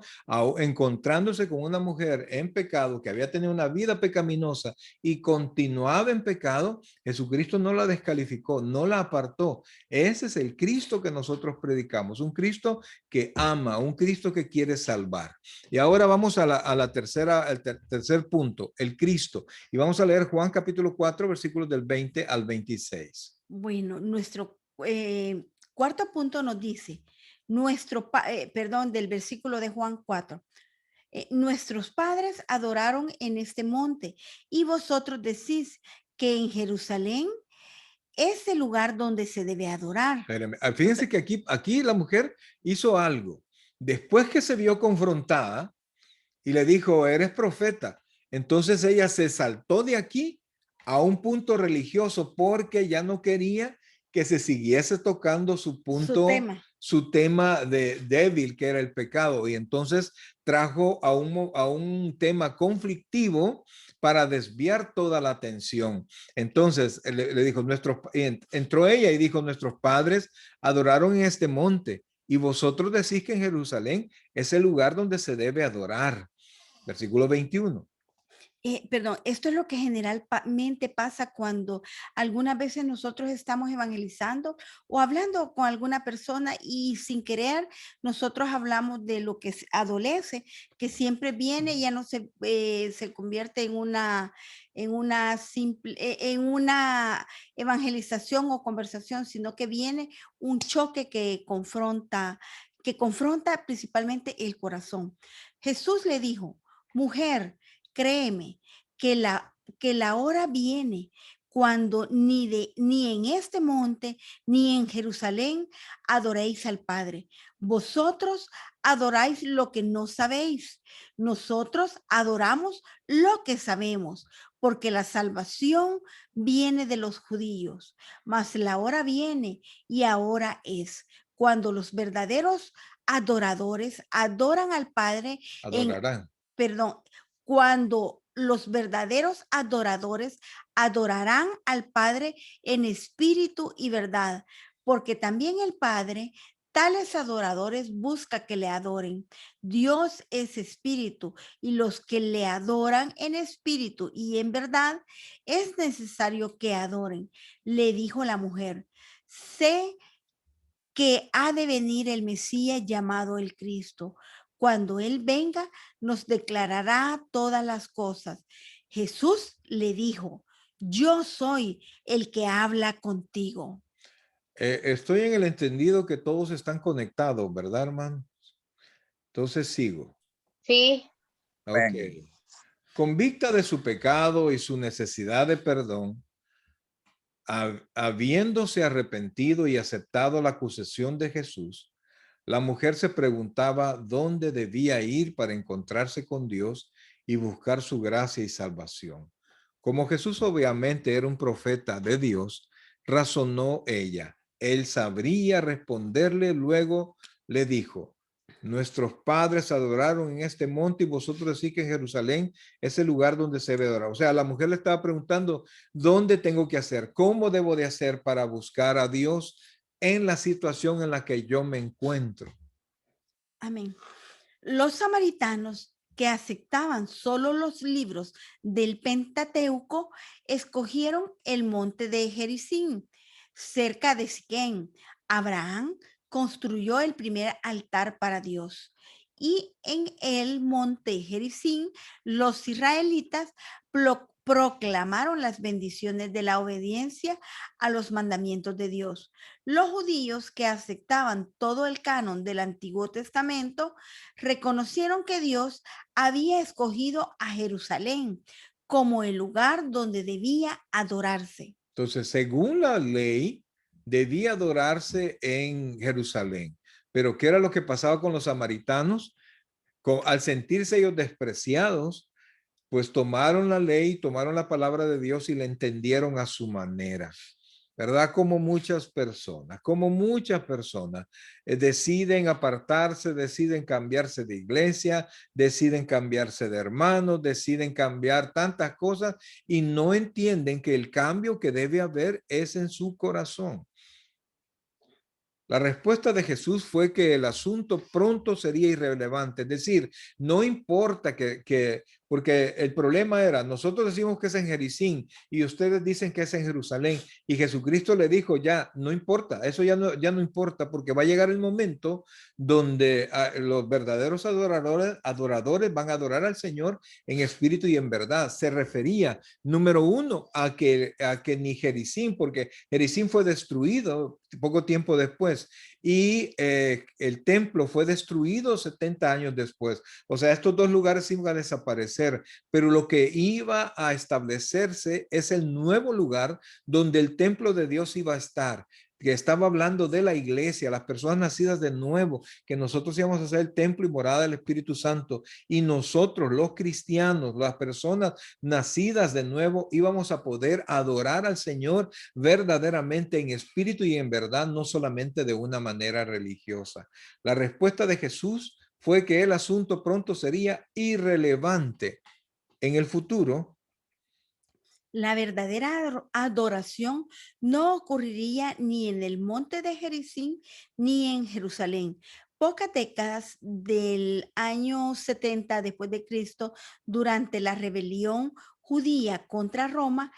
encontrándose con una mujer en pecado que había tenido una vida pecaminosa y continuaba en pecado, Jesucristo no la descalificó, no la apartó. Ese es el Cristo que nosotros predicamos, un Cristo que ama, un Cristo que quiere salvar. Y ahora vamos a la tercera, tercer punto, el Cristo. Y vamos a leer Juan capítulo 4, versículos del 20 al 26. Bueno, nuestro cuarto punto nos dice, perdón, del versículo de Juan 4. Nuestros padres adoraron en este monte y vosotros decís que en Jerusalén es el lugar donde se debe adorar. Espérame. Fíjense que aquí la mujer hizo algo. Después que se vio confrontada y le dijo, eres profeta, entonces ella se saltó de aquí a un punto religioso porque ya no quería que se siguiese tocando su punto, su tema de débil, que era el pecado. Y entonces trajo a un tema conflictivo para desviar toda la atención. Entonces le dijo, entró ella y dijo, nuestros padres adoraron en este monte y vosotros decís que en Jerusalén es el lugar donde se debe adorar. Versículo 21. Perdón, esto es lo que generalmente pasa cuando algunas veces nosotros estamos evangelizando o hablando con alguna persona y sin querer nosotros hablamos de lo que adolece, que siempre viene y ya no se convierte en una evangelización o conversación, sino que viene un choque que confronta principalmente el corazón. Jesús le dijo, mujer, créeme que la hora viene cuando ni en este monte ni en Jerusalén adoréis al Padre. Vosotros adoráis lo que no sabéis. Nosotros adoramos lo que sabemos, porque la salvación viene de los judíos. Mas la hora viene y ahora es cuando los verdaderos adoradores adoran al Padre Adorarán. perdón, cuando los verdaderos adoradores adorarán al Padre en espíritu y verdad, porque también el Padre, tales adoradores busca que le adoren. Dios es espíritu y los que le adoran en espíritu y en verdad es necesario que adoren. Le dijo la mujer, sé que ha de venir el Mesías llamado el Cristo. Cuando Él venga, nos declarará todas las cosas. Jesús le dijo, yo soy el que habla contigo. Estoy en el entendido que todos están conectados, ¿verdad, hermano? Entonces sigo. Sí. Ok. Convicta de su pecado y su necesidad de perdón, habiéndose arrepentido y aceptado la acusación de Jesús, la mujer se preguntaba dónde debía ir para encontrarse con Dios y buscar su gracia y salvación. Como Jesús obviamente era un profeta de Dios, razonó ella. Él sabría responderle, luego le dijo, nuestros padres adoraron en este monte y vosotros decís que en Jerusalén es el lugar donde se debe adorar. O sea, la mujer le estaba preguntando, ¿dónde tengo que hacer? ¿Cómo debo de hacer para buscar a Dios en la situación en la que yo me encuentro? Amén. Los samaritanos que aceptaban solo los libros del Pentateuco escogieron el monte de Gerizim, cerca de Siquén. Abraham construyó el primer altar para Dios. Y en el monte Gerizim, los israelitas proclamaron las bendiciones de la obediencia a los mandamientos de Dios. Los judíos que aceptaban todo el canon del Antiguo Testamento reconocieron que Dios había escogido a Jerusalén como el lugar donde debía adorarse. Entonces, según la ley, debía adorarse en Jerusalén. Pero ¿qué era lo que pasaba con los samaritanos? Al sentirse ellos despreciados, pues tomaron la ley, tomaron la palabra de Dios y la entendieron a su manera. ¿verdad? Como muchas personas deciden apartarse, deciden cambiarse de iglesia, deciden cambiarse de hermanos, deciden cambiar tantas cosas y no entienden que el cambio que debe haber es en su corazón. La respuesta de Jesús fue que el asunto pronto sería irrelevante, es decir, no importa porque el problema era, nosotros decimos que es en Jericín y ustedes dicen que es en Jerusalén y Jesucristo le dijo, ya, no importa, eso ya no importa porque va a llegar el momento donde los verdaderos adoradores van a adorar al Señor en espíritu y en verdad. Se refería, número uno, a que ni Jericín, porque Jericín fue destruido poco tiempo después y el templo fue destruido 70 años después. O sea, estos dos lugares iban a desaparecer, pero lo que iba a establecerse es el nuevo lugar donde el templo de Dios iba a estar, que estaba hablando de la iglesia, las personas nacidas de nuevo, que nosotros íbamos a ser el templo y morada del Espíritu Santo, y nosotros, los cristianos, las personas nacidas de nuevo, íbamos a poder adorar al Señor verdaderamente en espíritu y en verdad, no solamente de una manera religiosa. La respuesta de Jesús fue que el asunto pronto sería irrelevante en el futuro. La verdadera adoración no ocurriría ni en el monte de Gerizim ni en Jerusalén. Pocas décadas del año 70 después de Cristo, durante la rebelión judía contra Roma,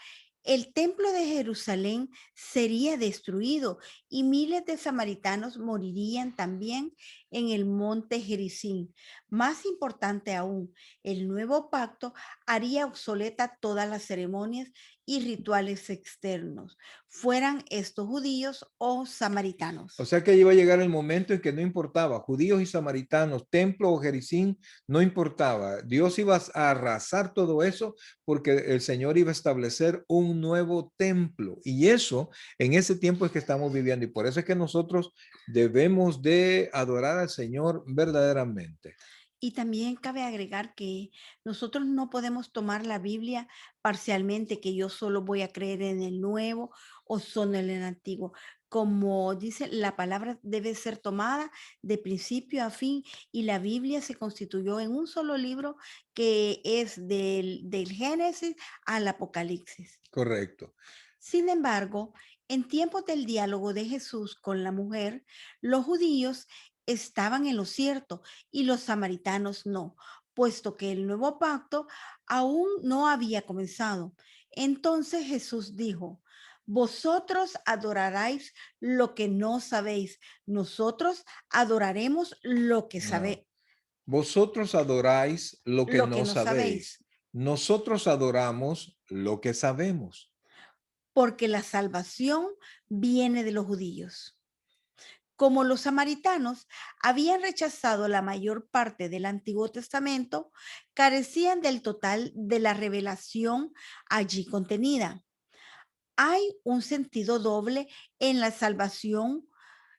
el templo de Jerusalén sería destruido y miles de samaritanos morirían también en el monte Gerizim. Más importante aún, el nuevo pacto haría obsoleta todas las ceremonias y rituales externos, fueran estos judíos o O samaritanos. sea que iba a llegar el momento en que no importaba, judíos y samaritanos, templo o jericín, no importaba. Dios iba a arrasar todo eso porque el Señor iba a establecer un nuevo templo. Y eso, en ese tiempo es que estamos viviendo. Y por eso es que nosotros debemos de adorar al Señor verdaderamente. Y también cabe agregar que nosotros no podemos tomar la Biblia parcialmente, que yo solo voy a creer en el nuevo o solo en el antiguo. Como dice, la palabra debe ser tomada de principio a fin y la Biblia se constituyó en un solo libro que es del Génesis al Apocalipsis. Correcto. Sin embargo, en tiempos del diálogo de Jesús con la mujer, los judíos estaban en lo cierto y los samaritanos no, puesto que el nuevo pacto aún no había comenzado. Entonces Jesús dijo, vosotros adoraréis lo que no sabéis, nosotros adoraremos No. Vosotros adoráis lo que lo que no no sabéis, sabéis. Nosotros adoramos lo que sabemos. porque la salvación viene de los judíos. Como los samaritanos habían rechazado la mayor parte del Antiguo Testamento, carecían del total de la revelación allí contenida. Hay un sentido doble en la salvación,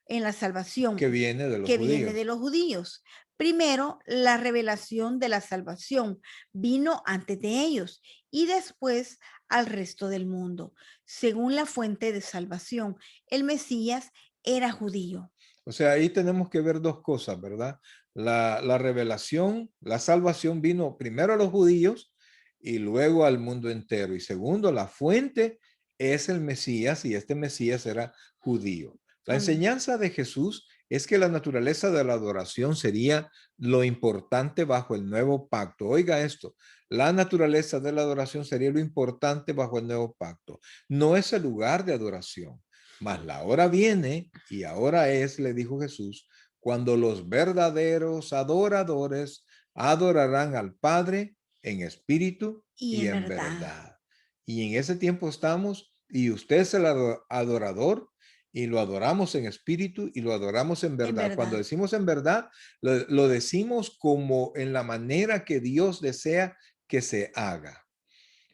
en la salvación Que viene de los que viene de judíos. los judíos. Primero, la revelación de la salvación vino antes de ellos y después al resto del mundo. Según la fuente de salvación, el Mesías era judío. O sea, ahí tenemos que ver dos cosas, ¿verdad? La revelación, la salvación vino primero a los judíos y luego al mundo entero. Y segundo, la fuente es el Mesías y este Mesías era judío. La Amén. enseñanza de Jesús es que la naturaleza de la adoración sería lo importante bajo el nuevo pacto. Oiga esto, la naturaleza de la adoración sería lo importante bajo el nuevo pacto. No es el lugar de adoración. Mas la hora viene y ahora es, le dijo Jesús, cuando los verdaderos adoradores adorarán al Padre en espíritu Y y en en verdad, verdad. Y en ese tiempo estamos y usted es el adorador y lo adoramos en espíritu y lo adoramos en en verdad. Cuando verdad. decimos en verdad, lo decimos como en la manera que Dios desea que se haga.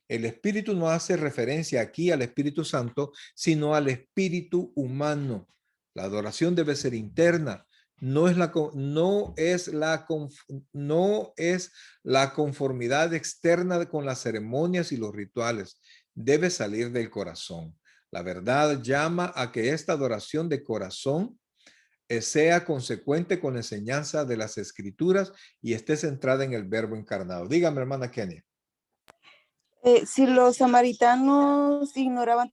El espíritu no hace referencia aquí al Espíritu Santo, sino al espíritu humano. La adoración debe ser interna. No es la conformidad externa con las ceremonias y los rituales. Debe salir del corazón. La verdad llama a que esta adoración de corazón sea consecuente con la enseñanza de las escrituras y esté centrada en el verbo encarnado. Dígame, hermana Kenia. Si los samaritanos ignoraban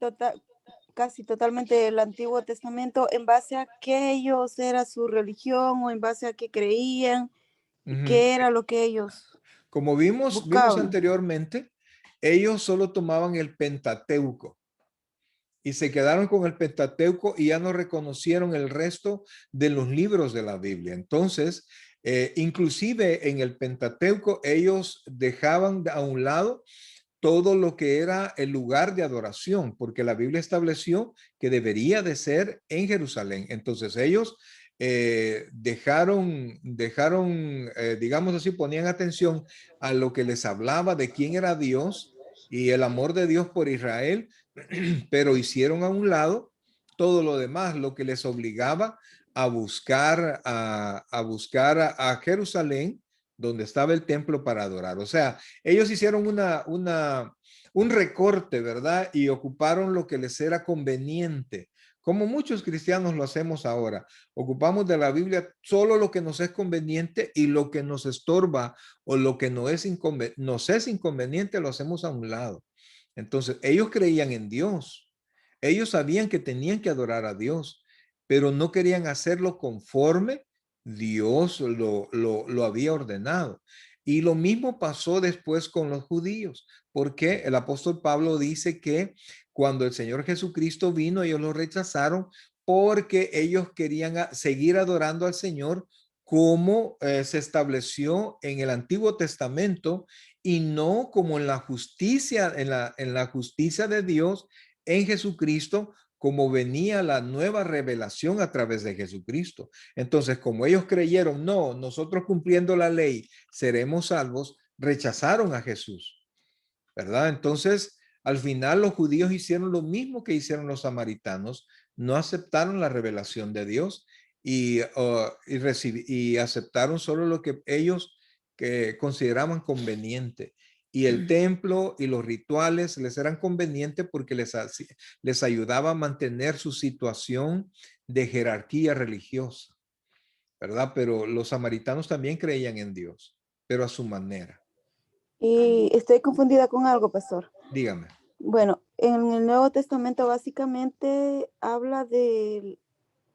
casi totalmente el Antiguo Testamento, ¿en base a qué ellos era su religión o en base a qué creían y qué era lo que ellos Como vimos buscaban? anteriormente, ellos solo tomaban el Pentateuco y se quedaron con el Pentateuco y ya no reconocieron el resto de los libros de la Biblia. Entonces, inclusive en el Pentateuco, ellos dejaban a un lado todo lo que era el lugar de adoración, porque la Biblia estableció que debería de ser en Jerusalén. Entonces ellos digamos así, ponían atención a lo que les hablaba de quién era Dios y el amor de Dios por Israel, pero hicieron a un lado todo lo demás, lo que les obligaba a buscar a Jerusalén, donde estaba el templo para adorar. O sea, ellos hicieron un recorte, ¿verdad? Y ocuparon lo que les era conveniente, como muchos cristianos lo hacemos ahora. Ocupamos de la Biblia solo lo que nos es conveniente y lo que nos estorba o lo que nos es inconveniente lo hacemos a un lado. Entonces, ellos creían en Dios. Ellos sabían que tenían que adorar a Dios, pero no querían hacerlo conforme Dios lo había ordenado. Y lo mismo pasó después con los judíos, porque el apóstol Pablo dice que cuando el Señor Jesucristo vino, ellos lo rechazaron porque ellos querían seguir adorando al Señor como se estableció en el Antiguo Testamento y no como en la justicia, en la justicia de Dios en Jesucristo, como venía la nueva revelación a través de Jesucristo. Entonces, como ellos creyeron, no, nosotros cumpliendo la ley seremos salvos, rechazaron a Jesús, ¿verdad? Entonces, al final los judíos hicieron lo mismo que hicieron los samaritanos, no aceptaron la revelación de Dios y aceptaron solo lo que ellos que consideraban conveniente. Y el templo y los rituales les eran convenientes porque les ayudaba a mantener su situación de jerarquía religiosa, ¿verdad? Pero los samaritanos también creían en Dios, pero a su manera. Y estoy confundida con algo, pastor. Dígame. Bueno, en el Nuevo Testamento básicamente habla de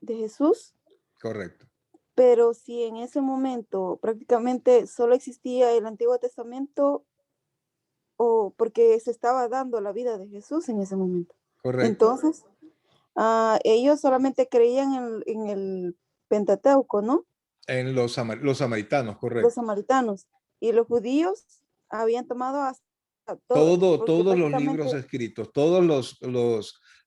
Jesús, Correcto. pero si en ese momento prácticamente solo existía el Antiguo Testamento o porque se estaba dando la vida de Jesús en ese momento. Correcto. Entonces, ellos solamente creían en el Pentateuco, ¿no? En los samaritanos, Los correcto. samaritanos. Y los judíos habían tomado hasta todo, porque Todos los libros prácticamente escritos, todos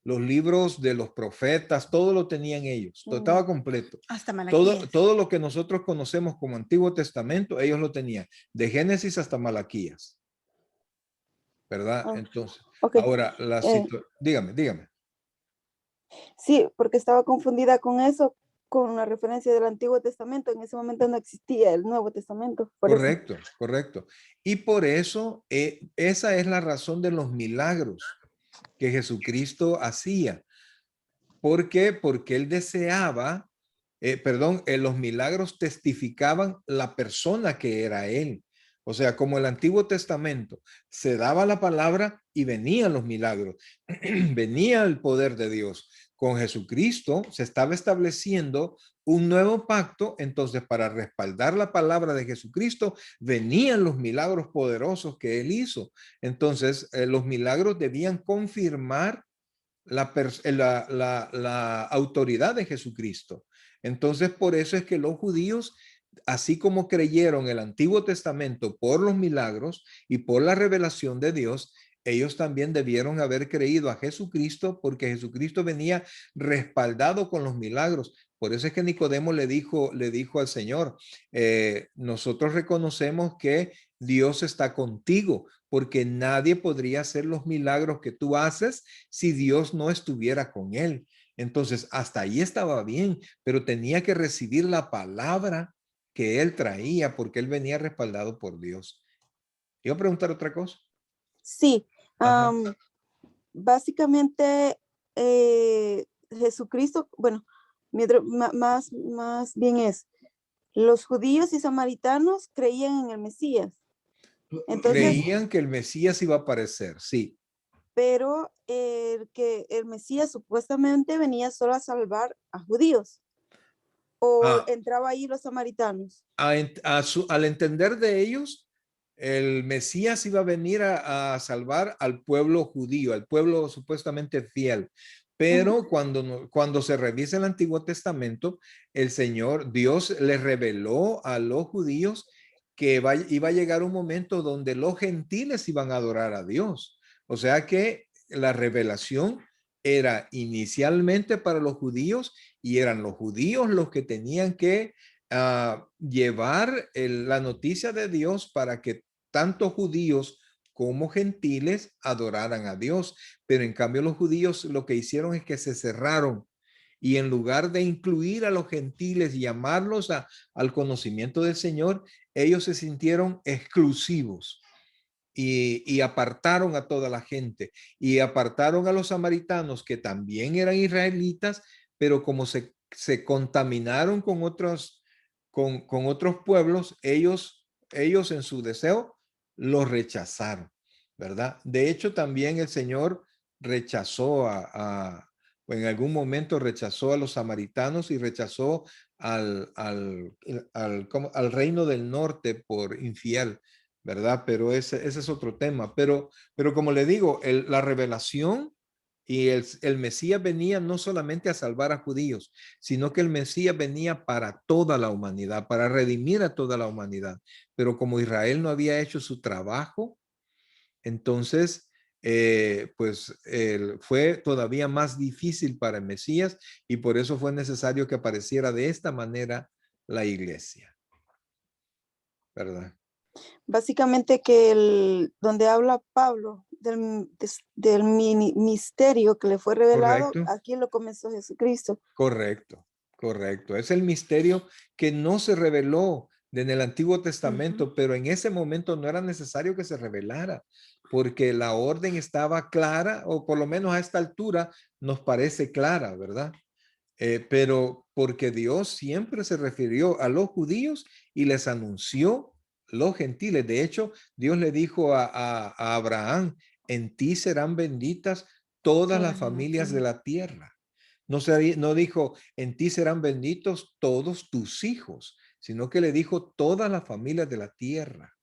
los libros de los profetas, todo lo tenían ellos, todo estaba completo. Hasta Malaquías. Todo lo que nosotros conocemos como Antiguo Testamento, ellos lo tenían, de Génesis hasta Malaquías, ¿verdad? Entonces, okay. ahora, dígame. Sí, porque estaba confundida con eso, con la referencia del Antiguo Testamento. En ese momento no existía el Nuevo Testamento. Por eso. Correcto. Y por eso, esa es la razón de los milagros que Jesucristo hacía. ¿Por qué? Porque él deseaba, los milagros testificaban la persona que era él. O sea, como el Antiguo Testamento se daba la palabra y venían los milagros, venía el poder de Dios. Con Jesucristo se estaba estableciendo un nuevo pacto, entonces para respaldar la palabra de Jesucristo venían los milagros poderosos que él hizo. Entonces, los milagros debían confirmar la autoridad de Jesucristo. Entonces, por eso es que los judíos, así como creyeron el Antiguo Testamento por los milagros y por la revelación de Dios, ellos también debieron haber creído a Jesucristo porque Jesucristo venía respaldado con los milagros. Por eso es que Nicodemo le dijo al Señor, nosotros reconocemos que Dios está contigo, porque nadie podría hacer los milagros que tú haces si Dios no estuviera con él. Entonces, hasta ahí estaba bien, pero tenía que recibir la palabra que él traía porque él venía respaldado por Dios. ¿Iba a preguntar otra cosa? Sí, Ajá. básicamente Jesucristo, bueno, más bien es, los judíos y samaritanos creían en el Mesías. Entonces, Creían que el Mesías iba a aparecer, sí. pero que el Mesías supuestamente venía solo a salvar a judíos, o Ah, entraba ahí los samaritanos. al entender de ellos, el Mesías iba a venir a salvar al pueblo judío, al pueblo supuestamente fiel. Pero cuando se revisa el Antiguo Testamento, el Señor, Dios le reveló a los judíos que iba a llegar un momento donde los gentiles iban a adorar a Dios. O sea que la revelación era inicialmente para los judíos y eran los judíos los que tenían que llevar la noticia de Dios para que tanto judíos como gentiles adoraran a Dios. Pero en cambio los judíos lo que hicieron es que se cerraron y en lugar de incluir a los gentiles y llamarlos al conocimiento del Señor, ellos se sintieron exclusivos. Y apartaron a toda la gente y apartaron a los samaritanos que también eran israelitas, pero como se contaminaron con otros pueblos, ellos en su deseo los rechazaron, ¿verdad? De hecho, también el Señor rechazó en algún momento rechazó a los samaritanos y rechazó al reino del norte por infiel, ¿verdad? Pero ese es otro tema. Pero como le digo, la revelación y el Mesías venía no solamente a salvar a judíos, sino que el Mesías venía para toda la humanidad, para redimir a toda la humanidad. Pero como Israel no había hecho su trabajo, entonces, pues fue todavía más difícil para el Mesías y por eso fue necesario que apareciera de esta manera la iglesia, ¿verdad? Básicamente que donde habla Pablo del misterio que le fue revelado, Correcto. aquí lo comenzó Jesucristo. Correcto, correcto. Es el misterio que no se reveló en el Antiguo Testamento, pero en ese momento no era necesario que se revelara, porque la orden estaba clara, o por lo menos a esta altura nos parece clara, ¿verdad? Pero porque Dios siempre se refirió a los judíos y les anunció los gentiles. De hecho, Dios le dijo a Abraham, en ti serán benditas todas las Todas las familias de naciones. la tierra. No dijo, en ti serán benditos todos tus hijos, sino que le dijo todas las familias de la tierra.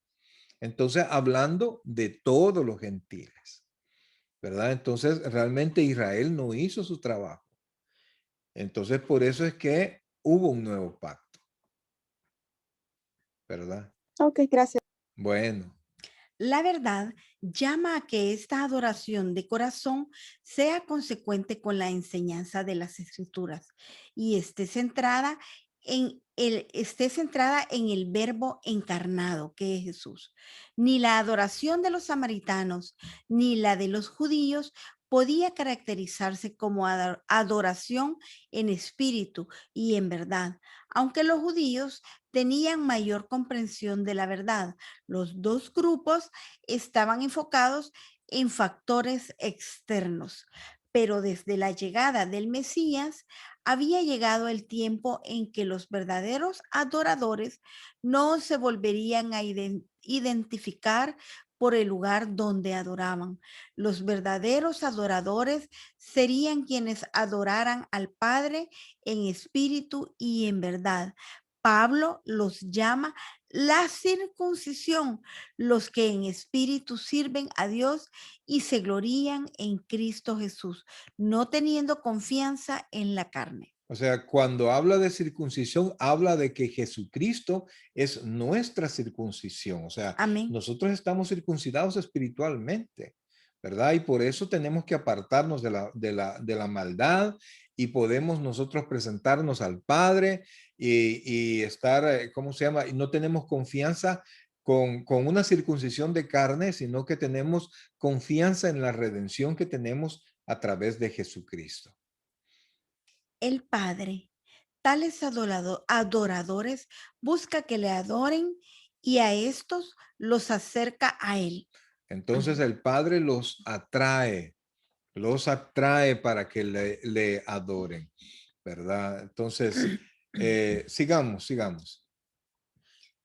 Entonces, hablando de todos los gentiles, ¿verdad? Entonces, realmente Israel no hizo su trabajo. Entonces, por eso es que hubo un nuevo pacto, ¿verdad? Ok, gracias. Bueno, La verdad llama a que esta adoración de corazón sea consecuente con la enseñanza de las escrituras y esté centrada en el verbo encarnado que es Jesús. Ni la adoración de los samaritanos ni la de los judíos podía caracterizarse como adoración en espíritu y en verdad, aunque los judíos tenían mayor comprensión de la verdad. Los dos grupos estaban enfocados en factores externos, pero desde la llegada del Mesías había llegado el tiempo en que los verdaderos adoradores no se volverían a identificar por el lugar donde adoraban. Los verdaderos adoradores serían quienes adoraran al Padre en espíritu y en verdad. Pablo los llama la circuncisión, los que en espíritu sirven a Dios y se glorían en Cristo Jesús, no teniendo confianza en la carne. o sea, cuando habla de circuncisión, habla de que Jesucristo es nuestra circuncisión. O sea, Amén. nosotros estamos circuncidados espiritualmente, ¿verdad? Y por eso tenemos que apartarnos de la maldad y podemos nosotros presentarnos al Padre y estar, ¿cómo se llama? Y no tenemos confianza con una circuncisión de carne, sino que tenemos confianza en la redención que tenemos a través de Jesucristo. El Padre, tales adoradores, busca que le adoren y a estos los acerca a Él. Entonces el Padre los atrae para que le adoren, ¿verdad? Entonces, sigamos.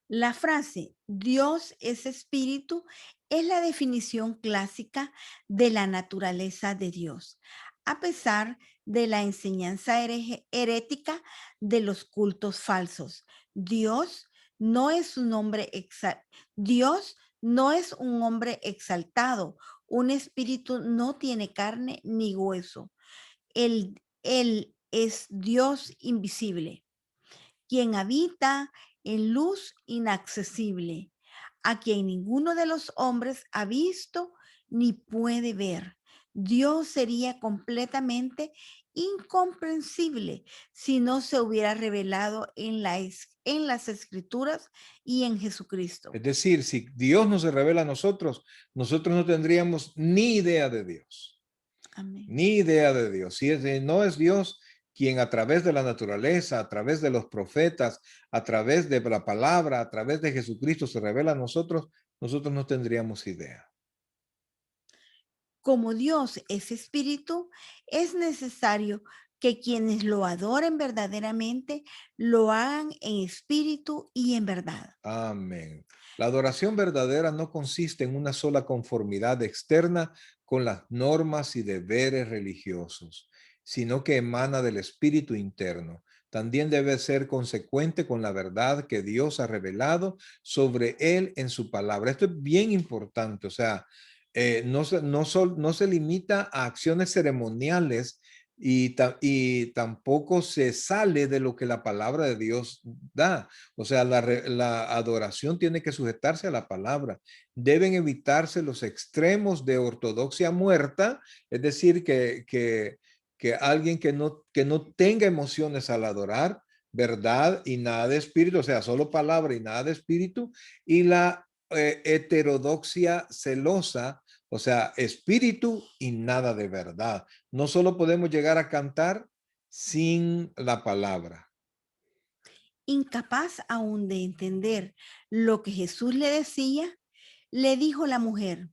La frase Dios es espíritu es la definición clásica de la naturaleza de Dios, a pesar de la enseñanza herética de los cultos falsos. Dios no es un hombre Dios no es un hombre exaltado. Un espíritu no tiene carne ni hueso. Él es Dios invisible, quien habita en luz inaccesible, a quien ninguno de los hombres ha visto ni puede ver. Dios sería completamente incomprensible si no se hubiera revelado en las Escrituras y en Jesucristo. Es decir, si Dios no se revela a nosotros, nosotros no tendríamos ni idea de Dios. Amén. Ni idea de Dios. Si no es Dios quien a través de la naturaleza, a través de los profetas, a través de la palabra, a través de Jesucristo se revela a nosotros, nosotros no tendríamos idea. Como Dios es espíritu, es necesario que quienes lo adoren verdaderamente lo hagan en espíritu y en verdad. Amén. La adoración verdadera no consiste en una sola conformidad externa con las normas y deberes religiosos, sino que emana del espíritu interno. También debe ser consecuente con la verdad que Dios ha revelado sobre él en su palabra. Esto es bien importante, o sea, no se limita a acciones ceremoniales y tampoco se sale de lo que la palabra de Dios da. O sea, la adoración tiene que sujetarse a la palabra. Deben evitarse los extremos de ortodoxia muerta, es decir, que alguien que no tenga emociones al adorar, verdad y nada de espíritu, o sea, solo palabra y nada de espíritu, y la heterodoxia celosa, o sea, espíritu y nada de verdad. No solo podemos llegar a cantar sin la palabra. Incapaz aún de entender lo que Jesús le decía, le dijo la mujer: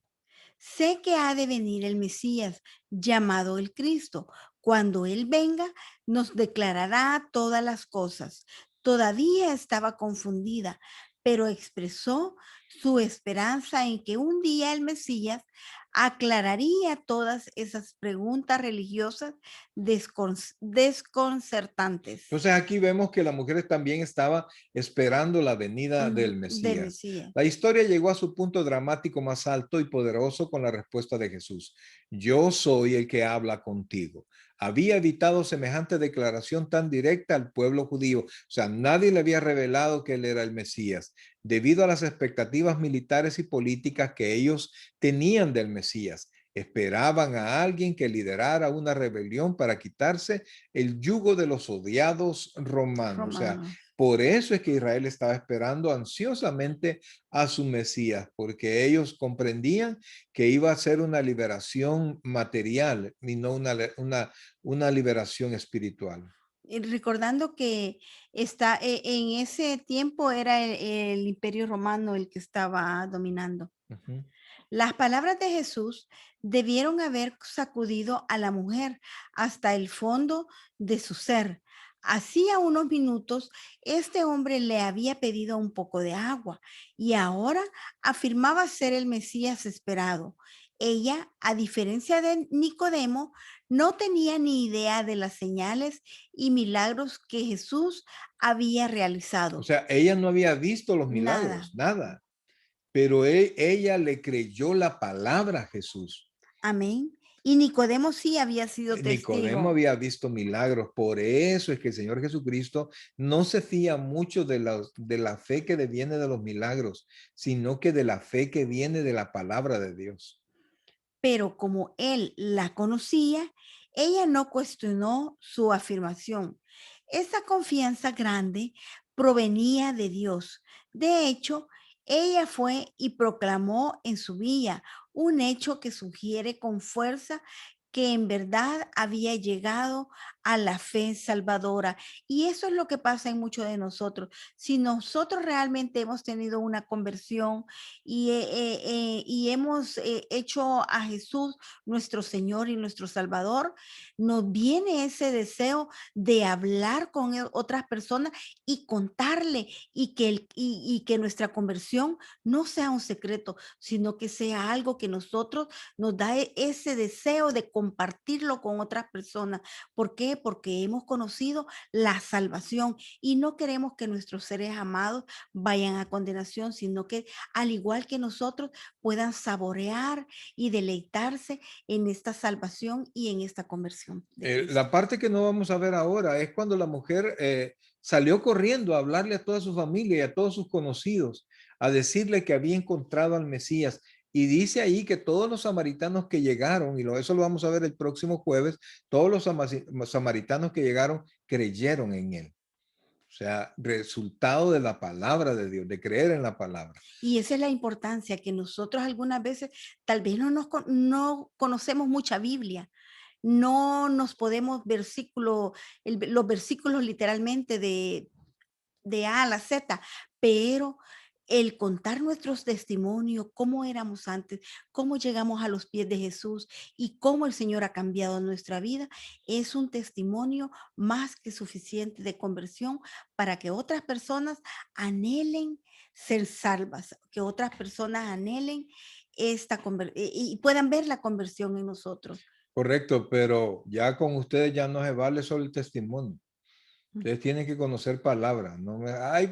sé que ha de venir el Mesías, llamado el Cristo. Cuando Él venga, nos declarará todas las cosas. Todavía estaba confundida, pero expresó su esperanza en que un día el Mesías aclararía todas esas preguntas religiosas desconcertantes. Entonces aquí vemos que la mujer también estaba esperando la venida del Del Mesías. Mesías. La historia llegó a su punto dramático más alto y poderoso con la respuesta de Jesús. Yo soy el que habla contigo. Había evitado semejante declaración tan directa al pueblo judío. O sea, nadie le había revelado que él era el Mesías, debido a las expectativas militares y políticas que ellos tenían del Mesías. Esperaban a alguien que liderara una rebelión para quitarse el yugo de los odiados romanos. O sea, por eso es que Israel estaba esperando ansiosamente a su Mesías, porque ellos comprendían que iba a ser una liberación material y no una liberación espiritual. Recordando que está en ese tiempo era el Imperio Romano el que estaba dominando. Ujú. Las palabras de Jesús debieron haber sacudido a la mujer hasta el fondo de su ser. Hacía unos minutos, este hombre le había pedido un poco de agua y ahora afirmaba ser el Mesías esperado. Ella, a diferencia de Nicodemo, no tenía ni idea de las señales y milagros que Jesús había realizado. O sea, ella no había visto los milagros, nada. Pero ella le creyó la palabra a Jesús. Amén. Y Nicodemo sí había sido Nicodemo testigo. había visto milagros, por eso es que el Señor Jesucristo no se fía mucho de la fe que viene de los milagros, sino que de la fe que viene de la palabra de Dios. Pero como él la conocía, ella no cuestionó su afirmación. Esa confianza grande provenía de Dios. De hecho, ella fue y proclamó en su vía un hecho que sugiere con fuerza que en verdad había llegado a la fe salvadora. Y eso es lo que pasa en muchos de nosotros. Si nosotros realmente hemos tenido una conversión y hemos hecho a Jesús nuestro Señor y nuestro Salvador, nos viene ese deseo de hablar con otras personas y contarle y que nuestra conversión no sea un secreto, sino que sea algo que nosotros nos da ese deseo de compartirlo con otras personas. ¿Por qué? Porque hemos conocido la salvación y no queremos que nuestros seres amados vayan a condenación, sino que al igual que nosotros puedan saborear y deleitarse en esta salvación y en esta conversión de Cristo. La parte que no vamos a ver ahora es cuando la mujer salió corriendo a hablarle a toda su familia y a todos sus conocidos, a decirle que había encontrado al Mesías. Y dice ahí que todos los samaritanos que llegaron, y eso lo vamos a ver el próximo jueves, todos los samaritanos que llegaron creyeron en él. O sea, resultado de la palabra de Dios, de creer en la palabra. Y esa es la importancia, que nosotros algunas veces tal vez no conocemos mucha Biblia, no nos podemos los versículos literalmente de A a la Z, pero el contar nuestros testimonios, cómo éramos antes, cómo llegamos a los pies de Jesús y cómo el Señor ha cambiado nuestra vida, es un testimonio más que suficiente de conversión para que otras personas anhelen ser salvas, que otras personas anhelen y puedan ver la conversión en nosotros. Correcto, pero ya con ustedes ya no se vale solo el testimonio. Ustedes tienen que conocer palabras. No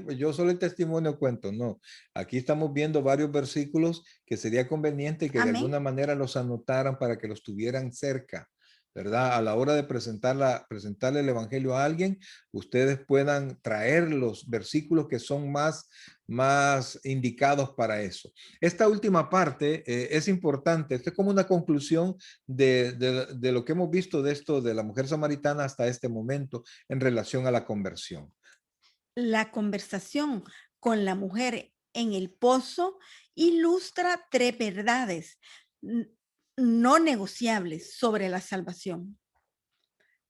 pues yo solo el testimonio cuento. No, aquí estamos viendo varios versículos que sería conveniente que de alguna manera los anotaran para que los tuvieran cerca, ¿verdad? A la hora de presentarle el evangelio a alguien, ustedes puedan traer los versículos que son más indicados para eso. Esta última parte es importante. Esto es como una conclusión de lo que hemos visto de esto de la mujer samaritana hasta este momento en relación a la conversión. La conversación con la mujer en el pozo ilustra 3 verdades no negociables sobre la salvación.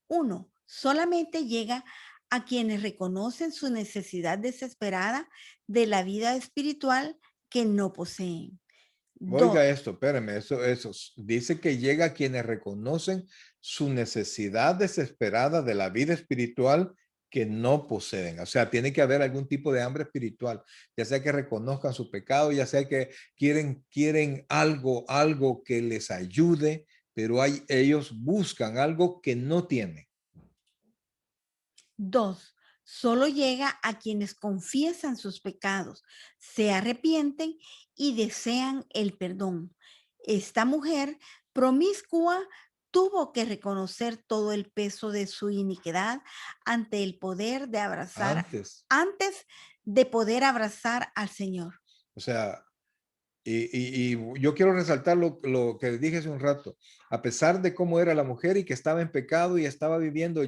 1, solamente llega a quienes reconocen su necesidad desesperada de la vida espiritual que no poseen. Oiga esto, espérame, eso dice que llega a quienes reconocen su necesidad desesperada de la vida espiritual que no poseen. O sea, tiene que haber algún tipo de hambre espiritual, ya sea que reconozcan su pecado, ya sea que quieren algo que les ayude, pero ellos buscan algo que no tienen. 2, solo llega a quienes confiesan sus pecados, se arrepienten y desean el perdón. Esta mujer promiscua tuvo que reconocer todo el peso de su iniquidad ante el poder de abrazar, antes de poder abrazar al Señor. O sea, y yo quiero resaltar lo que dije hace un rato. A pesar de cómo era la mujer y que estaba en pecado y estaba viviendo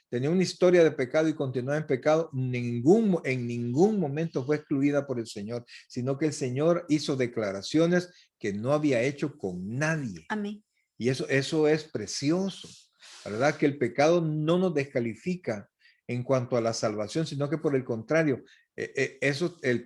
tenía una historia de pecado y continuaba en pecado, en ningún momento fue excluida por el Señor, sino que el Señor hizo declaraciones que no había hecho con nadie. Amén. Y eso es precioso, ¿verdad? Que el pecado no nos descalifica en cuanto a la salvación, sino que por el contrario,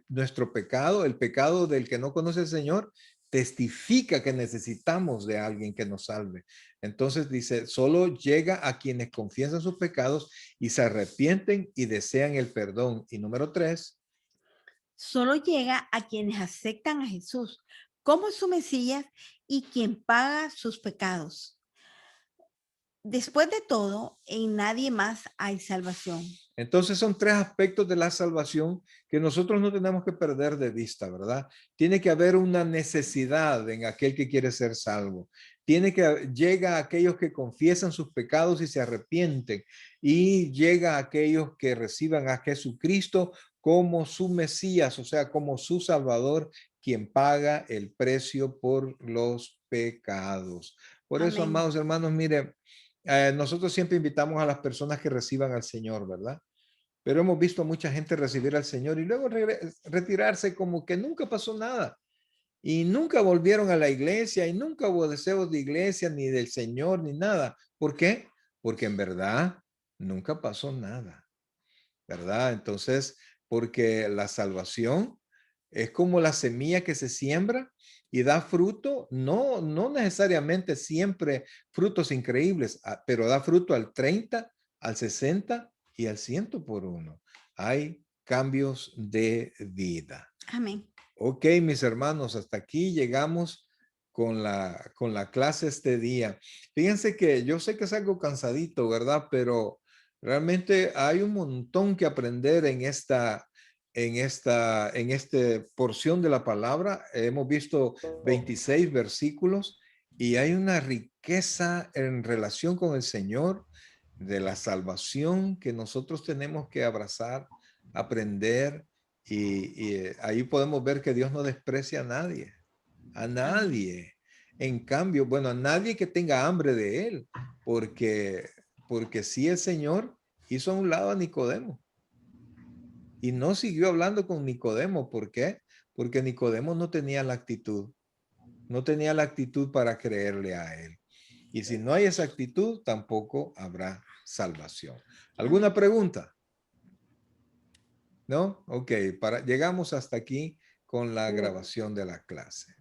nuestro pecado, el pecado del que no conoce al Señor, testifica que necesitamos de alguien que nos salve. Entonces dice, solo llega a quienes confiesan sus pecados y se arrepienten y desean el perdón. Y número 3. Solo llega a quienes aceptan a Jesús como su Mesías y quien paga sus pecados. Después de todo, en nadie más hay salvación. Entonces son 3 aspectos de la salvación que nosotros no tenemos que perder de vista, ¿verdad? Tiene que haber una necesidad en aquel que quiere ser salvo. Llega a aquellos que confiesan sus pecados y se arrepienten, y llega a aquellos que reciban a Jesucristo como su Mesías, o sea, como su Salvador, quien paga el precio por los pecados. Por eso, Amén. amados hermanos, mire, nosotros siempre invitamos a las personas que reciban al Señor, ¿verdad? Pero hemos visto a mucha gente recibir al Señor y luego retirarse como que nunca pasó nada. Y nunca volvieron a la iglesia y nunca hubo deseos de iglesia, ni del Señor, ni nada. ¿Por qué? porque en verdad nunca pasó nada, ¿verdad? Entonces, porque la salvación es como la semilla que se siembra y da fruto, no necesariamente siempre frutos increíbles, pero da fruto al 30, al 60 y al 100 por uno. Hay cambios de vida. Amén. Ok, mis hermanos, hasta aquí llegamos con la clase este día. Fíjense que yo sé que es algo cansadito, ¿verdad? Pero realmente hay un montón que aprender en esta porción de la palabra. Hemos visto 26 versículos y hay una riqueza en relación con el Señor de la salvación que nosotros tenemos que abrazar, aprender y ahí podemos ver que Dios no desprecia a nadie, a nadie. En cambio, bueno, a nadie que tenga hambre de él, porque sí el Señor hizo a un lado a Nicodemo y no siguió hablando con Nicodemo. ¿Por qué? Porque Nicodemo no tenía la actitud, no tenía la actitud para creerle a él. Y si no hay esa actitud, tampoco habrá salvación. ¿Alguna Amén. pregunta? ¿No? Ok, llegamos hasta aquí con la No. grabación de la clase.